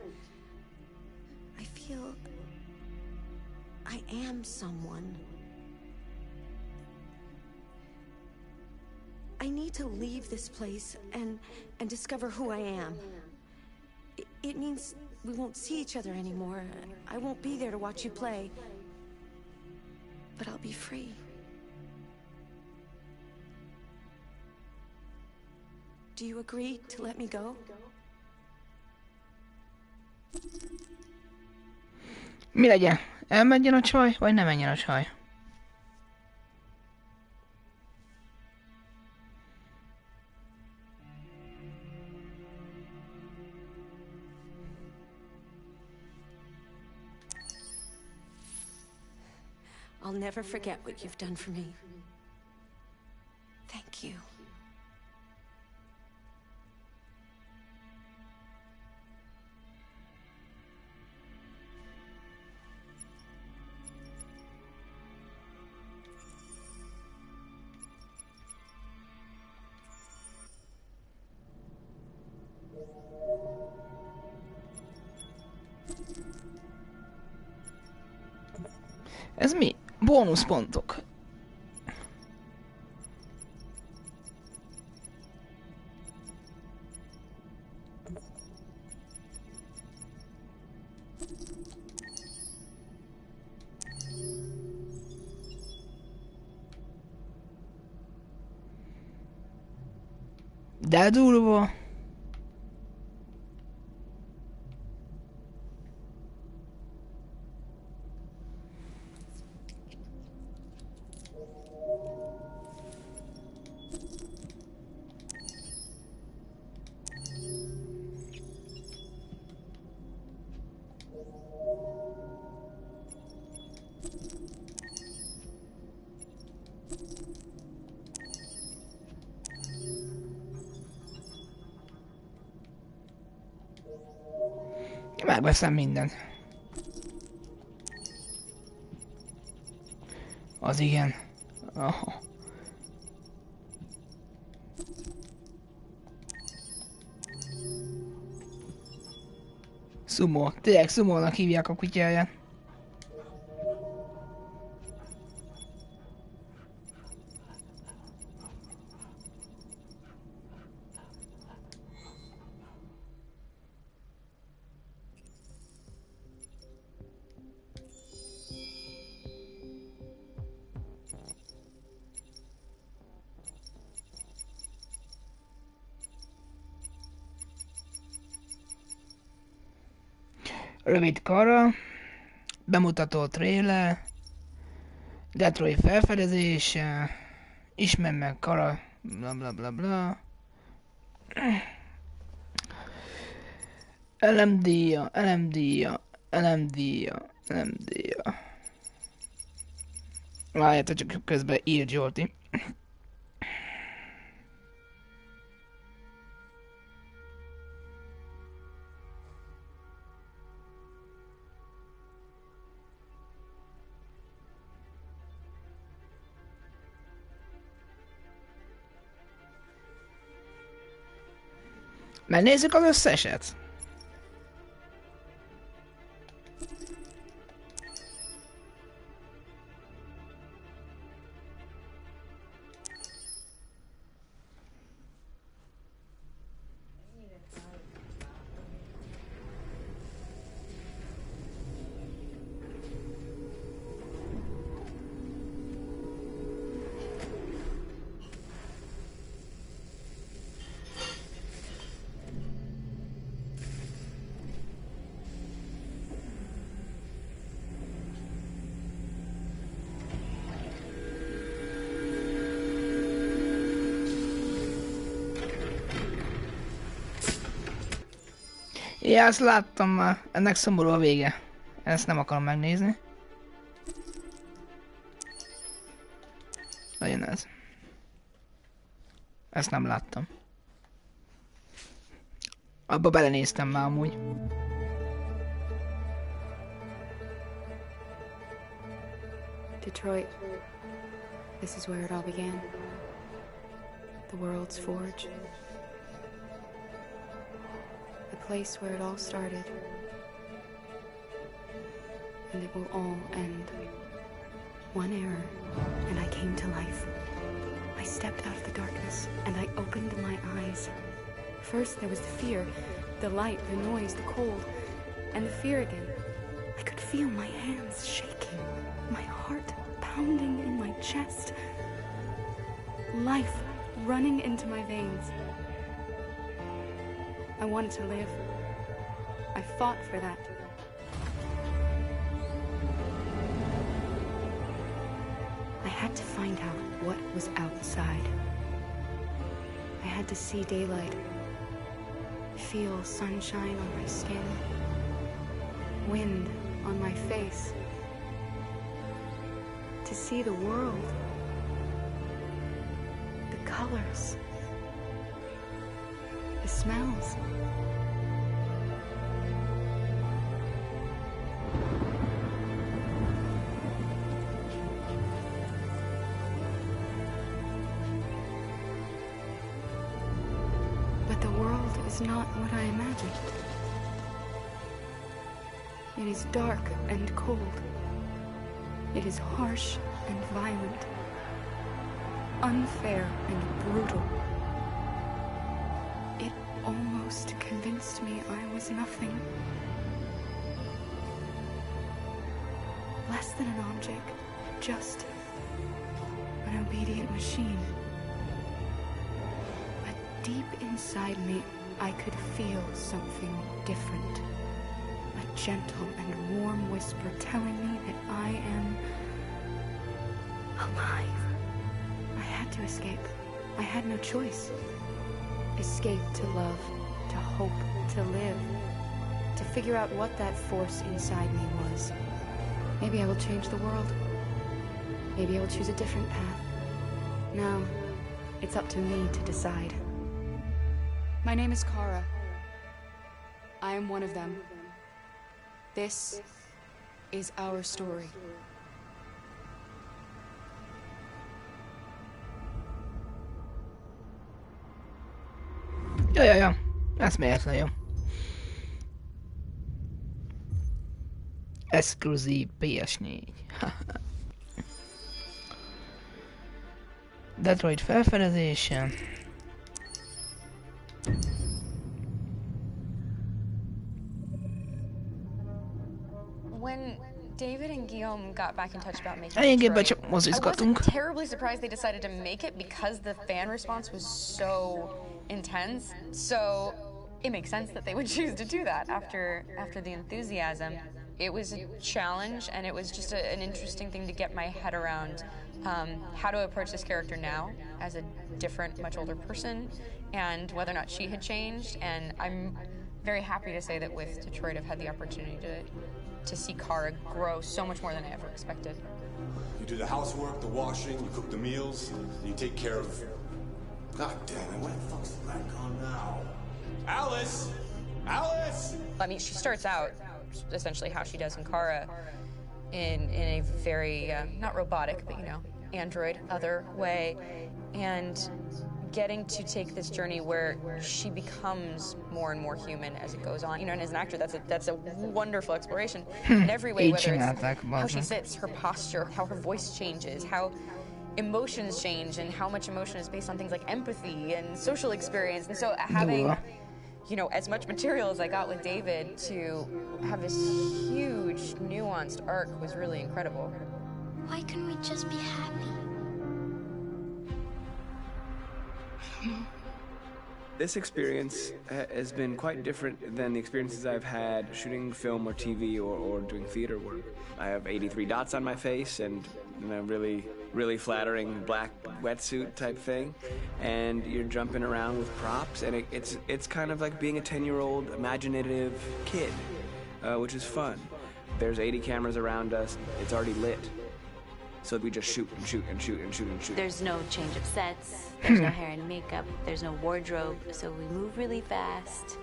I feel I am someone. I need to leave this place and discover who I am. It means we won't see each other anymore. I won't be there to watch you play. But I'll be free. Do you agree to let me go? Mi legyen? Elmenjen a csaj, vagy ne menjen a csaj? I'll never forget what you've done for me. Thank you. Ez mi? Bónuszpontok. De durva. Megveszem mindent. Az igen. Aha. Sumo. Tényleg Sumónak hívják a kutyáját. Rövid kara, bemutató trailer, Detroit felfedezése, ismer meg kara, bla bla bla bla. LMD-ja. Várjátok, csak közben ír Zsolti. Megnézzük az összeset. Ja, ezt láttam már. Ennek szomorú a vége. Ezt nem akarom megnézni. Legyen ez. Ezt nem láttam. Abba belenéztem már amúgy. Detroit. This is where it all began. The world's forge. The place where it all started. And it will all end. One error, and I came to life. I stepped out of the darkness, and I opened my eyes. First there was the fear, the light, the noise, the cold, and the fear again. I could feel my hands shaking, my heart pounding in my chest. Life running into my veins. I wanted to live. I fought for that. I had to find out what was outside. I had to see daylight, feel sunshine on my skin, wind on my face, to see the world, the colors, the smells. But the world is not what I imagined. It is dark and cold. It is harsh and violent, unfair and brutal. It almost convinced me I was nothing. Less than an object, just an obedient machine. But deep inside me, I could feel something different. A gentle and warm whisper telling me that I am alive. I had to escape. I had no choice. Escape to love, to hope, to live, to figure out what that force inside me was. Maybe I will change the world. Maybe I will choose a different path. No, it's up to me to decide. My name is Kara. I am one of them. This is our story. Ja. Eszméletlen jó. Exkluzív PS4. Detroit felfedezése. When David and Guillaume got back in touch about making Eléggé Detroit, I mozizgatunk. wasn't terribly surprised they decided to make it because the fan response was so intense. So it makes sense that they would choose to do that after the enthusiasm. It was a challenge, and it was just an interesting thing to get my head around how to approach this character now as a different, much older person, and whether or not she had changed. And I'm very happy to say that with Detroit, I've had the opportunity to see Kara grow so much more than I ever expected. You do the housework, the washing, you cook the meals, you take care of... God damn it, what the fuck's the light on now? Alice! Alice! I mean, she starts out essentially how she does in Kara in a very, not robotic, but, you know, android, other way, and getting to take this journey where she becomes more and more human as it goes on. You know, and as an actor, that's a wonderful exploration in every way, whether it's how she sits, her posture, how her voice changes, how emotions change, and how much emotion is based on things like empathy and social experience. And so having, you know, as much material as I got with David to have this huge, nuanced arc was really incredible. Why couldn't we just be happy? This experience has been quite different than the experiences I've had shooting film or TV or doing theater work. I have 83 dots on my face, and in a really flattering black wetsuit type thing, and you're jumping around with props, and it's kind of like being a 10-year-old imaginative kid, which is fun. There's 80 cameras around us. It's already lit. So we just shoot and shoot and shoot and shoot and shoot. There's no change of sets, there's no hair and makeup, there's no wardrobe, so we move really fast,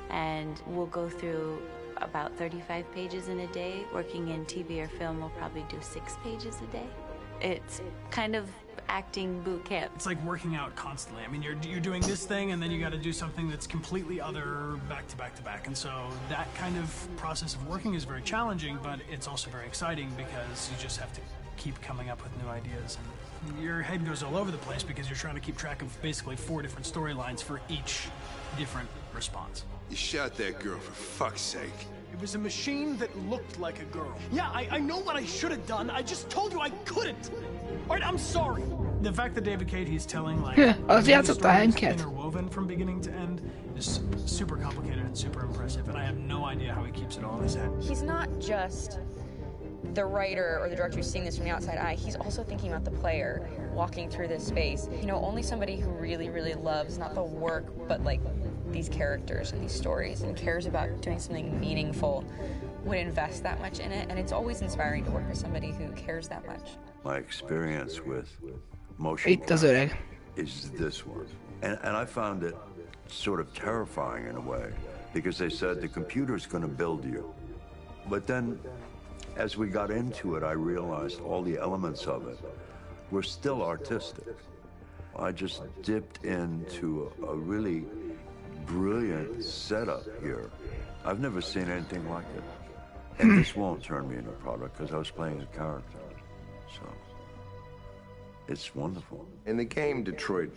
and we'll go through about 35 pages in a day. Working in TV or film, we'll probably do 6 pages a day. It's kind of acting boot camp. It's like working out constantly. I mean, you're doing this thing, and then you got to do something that's completely other back to back to back. And so that kind of process of working is very challenging, but it's also very exciting because you just have to keep coming up with new ideas. And your head goes all over the place because you're trying to keep track of basically 4 different storylines for each different response. You shot that girl, for fuck's sake. It was a machine that looked like a girl. Yeah, I know what I should have done. I just told you I couldn't. All right, I'm sorry. The fact that David Cage, he's telling like interwoven from beginning to end is super complicated and super impressive, and I have no idea how he keeps it all in his head. He's not just the writer or the director who's seeing this from the outside eye. He's also thinking about the player walking through this space. You know, only somebody who really, really loves not the work, but like these characters and these stories and cares about doing something meaningful would invest that much in it, and it's always inspiring to work with somebody who cares that much. My experience with motion is this one, and I found it sort of terrifying in a way, because they said the computer's going to build you, but then as we got into it, I realized all the elements of it were still artistic. I just dipped into a really brilliant setup here. I've never seen anything like it. And this won't turn me into a product because I was playing a character. So, it's wonderful. In the game, Detroit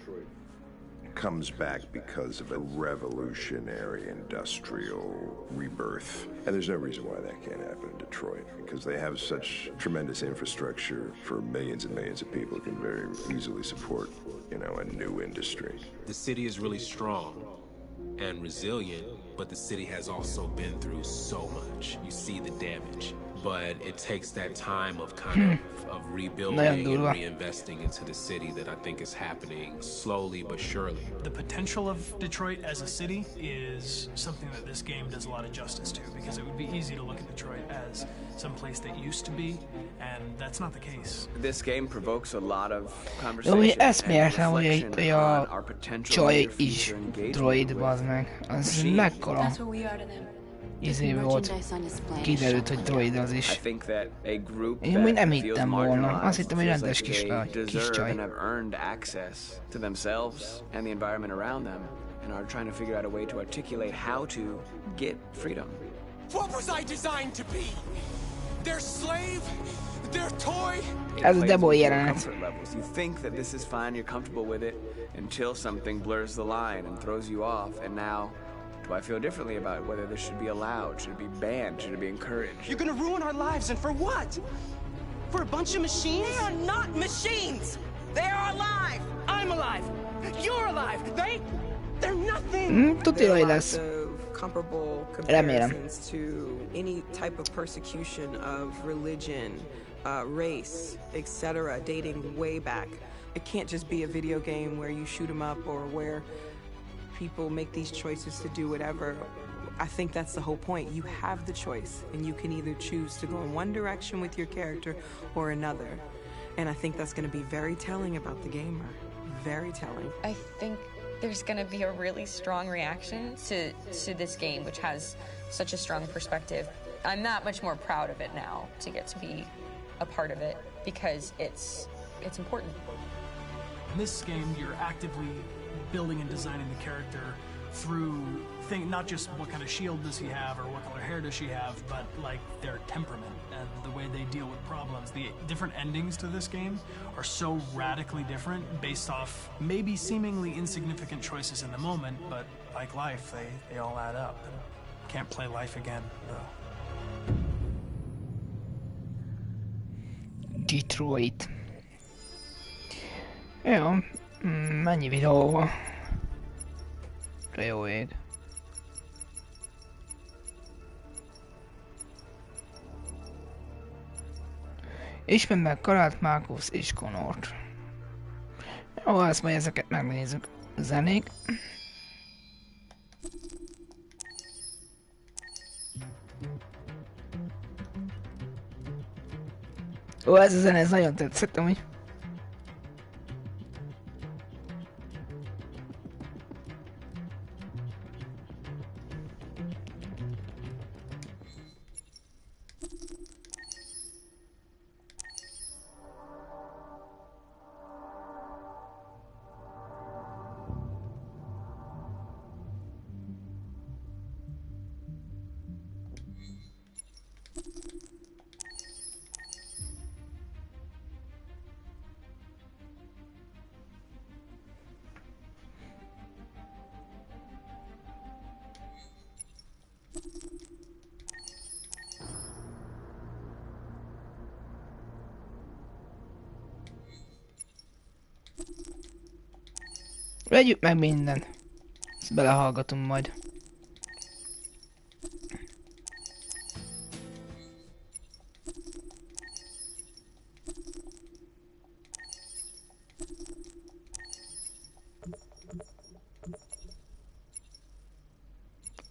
comes back because of a revolutionary industrial rebirth. And there's no reason why that can't happen in Detroit, because they have such tremendous infrastructure for millions and millions of people who can very easily support, you know, a new industry. The city is really strong and resilient, but the city has also been through so much. You see the damage, but it takes that time of kind of rebuilding and reinvesting into the city that I think is happening slowly but surely. The potential of Detroit as a city is something that this game does a lot of justice to, because it would be easy to look at Detroit as some place that used to be, and that's not the case. This game provokes a lot of conversation and a csaj is droid, bazd meg. Az mekkora izé volt. Kiderült, hogy droid az is. Én úgy nem hittem volna. Azt hittem, hogy rendes kis csaj. And are trying to figure out a way to articulate how to get freedom. What was I designed to be? Their slave? Their toy? Ez a demo jelenet. You think that this is fine, you're comfortable with it, until something blurs the line and throws you off, and now do I feel differently about whether this should be allowed, should it be banned, should it be encouraged? You're gonna ruin our lives, and for what? For a bunch of machines? They are not machines! They are alive! I'm alive! You're alive! They're nothing! Tudja, lesz. Comparable Remélem. comparisons to any type of persecution of religion, race, etc., dating way back. It can't just be a video game where you shoot them up or where people make these choices to do whatever. I think that's the whole point. You have the choice, and you can either choose to go in one direction with your character or another. And I think that's going to be very telling about the gamer. Very telling. I think there's going to be a really strong reaction to this game, which has such a strong perspective. I'm that much more proud of it now to get to be a part of it, because it's important. In this game, you're actively building and designing the character through not just what kind of shield does he have or what color hair does she have, but like their temperament and the way they deal with problems. The different endings to this game are so radically different based off maybe seemingly insignificant choices in the moment, but like life, they all add up. And can't play life again, though. Detroit. Ja, mennyi videó van? Jó ég. Ismerd meg Karát, Marcus és Connort. Jó, azt majd ezeket megnézzük. Zenék. Ó, ez a zene, ez nagyon tetszett, amúgy. Vegyük meg minden. Ezt belehallgatunk majd.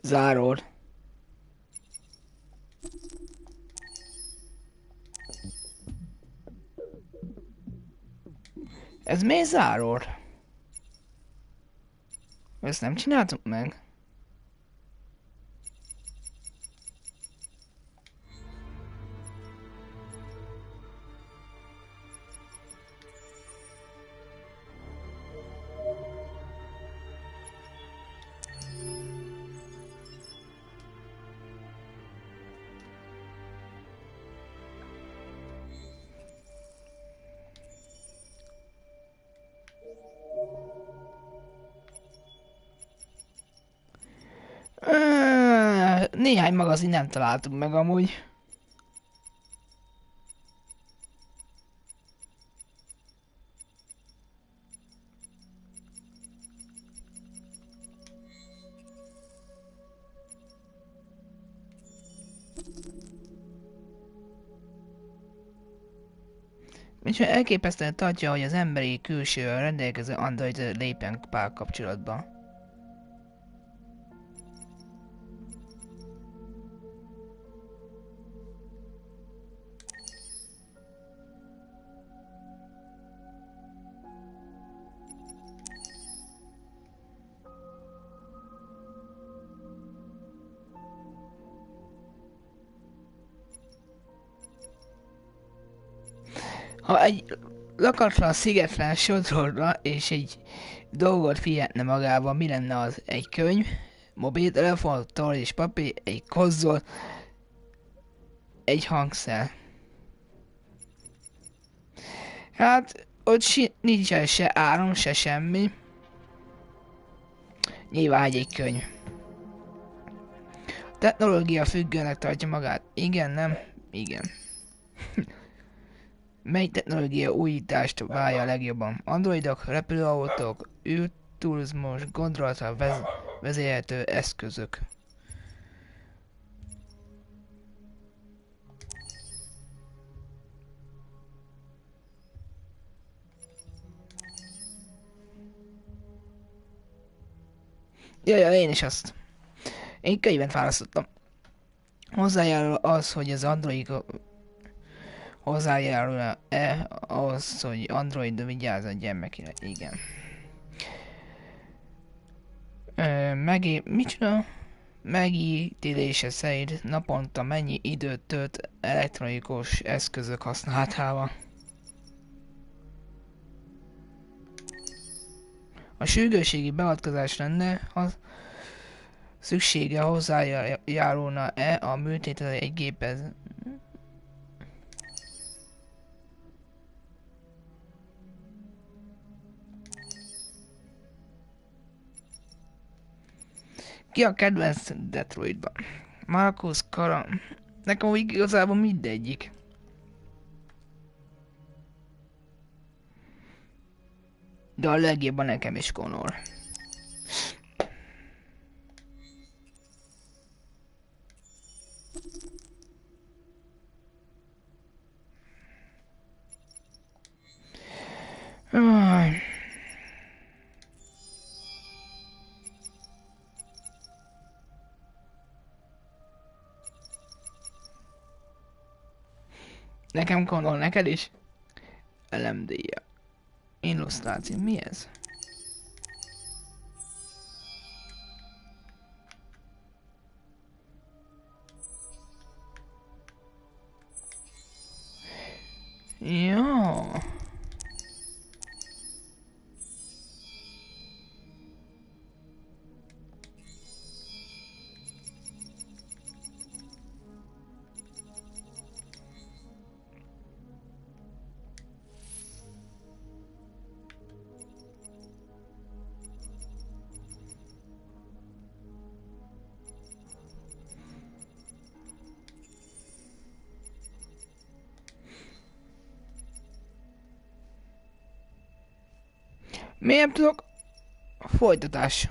Zárod. Ez miért zárod? Ezt nem csináltuk meg? Néhány magazin nem találtuk meg amúgy. Micsoda elképesztően tartja, hogy az emberi külsővel rendelkező android lépen párkapcsolatba. Ha egy lakatlan szigetre sodorna és egy dolgot figyelne magával, mi lenne az? Egy könyv, mobiltelefon, toll és papír, egy konzol, egy hangszer. Hát ott nincsen se áram, se semmi. Nyilván egy könyv. Technológia függőnek tartja magát. Igen, nem? Igen. Mely technológia újítást válja a legjobban? Androidok, repülőautók, űrturizmus, gondolatra vezérhető eszközök. Jaj, én is azt. Én könyvet választottam. Hozzájárul az, hogy az androidok hozzájárul-e ahhoz, hogy Android vigyázz a gyermekére? Igen. Micsoda? Megítélése szerint naponta mennyi időt tölt elektronikus eszközök használatával? A sürgősségi beavatkozás lenne, ha szüksége hozzájárulna-e a műtétre egy géphez? Ki a kedvenc Detroitban? Marcus, Kara... Nekem úgy igazából mindegyik. De a legjobban nekem is Connor. Nekem gondol, neked is? LMD-ja. Illusztráció, mi ez? Jó. Miért tudok folytatásra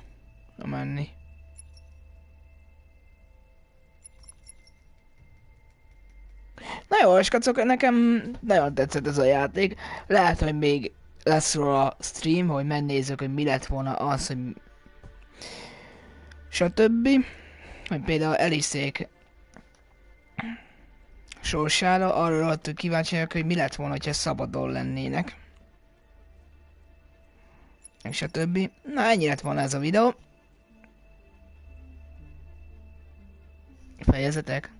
menni? Na jó, skacok, nekem nagyon tetszett ez a játék. Lehet, hogy még lesz róla stream, hogy megnézzük, hogy mi lett volna az, hogy stb. Hogy például Alice-ék sorsára, arról hogy kíváncsi vagyok, hogy mi lett volna, hogyha szabadon lennének. És stb. Na, ennyi lett volna ez a videó. Fejezetek.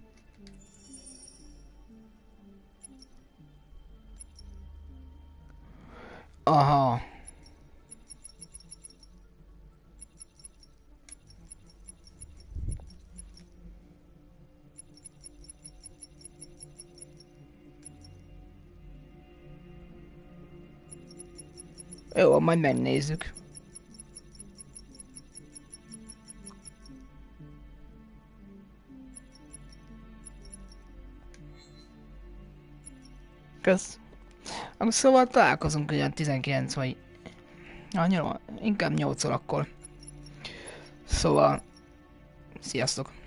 Aha. Jó, majd megnézzük. Kösz. Akkor szóval találkozunk ugyan 19 vagy... Annyira, inkább 8 órakor. Szóval... Sziasztok!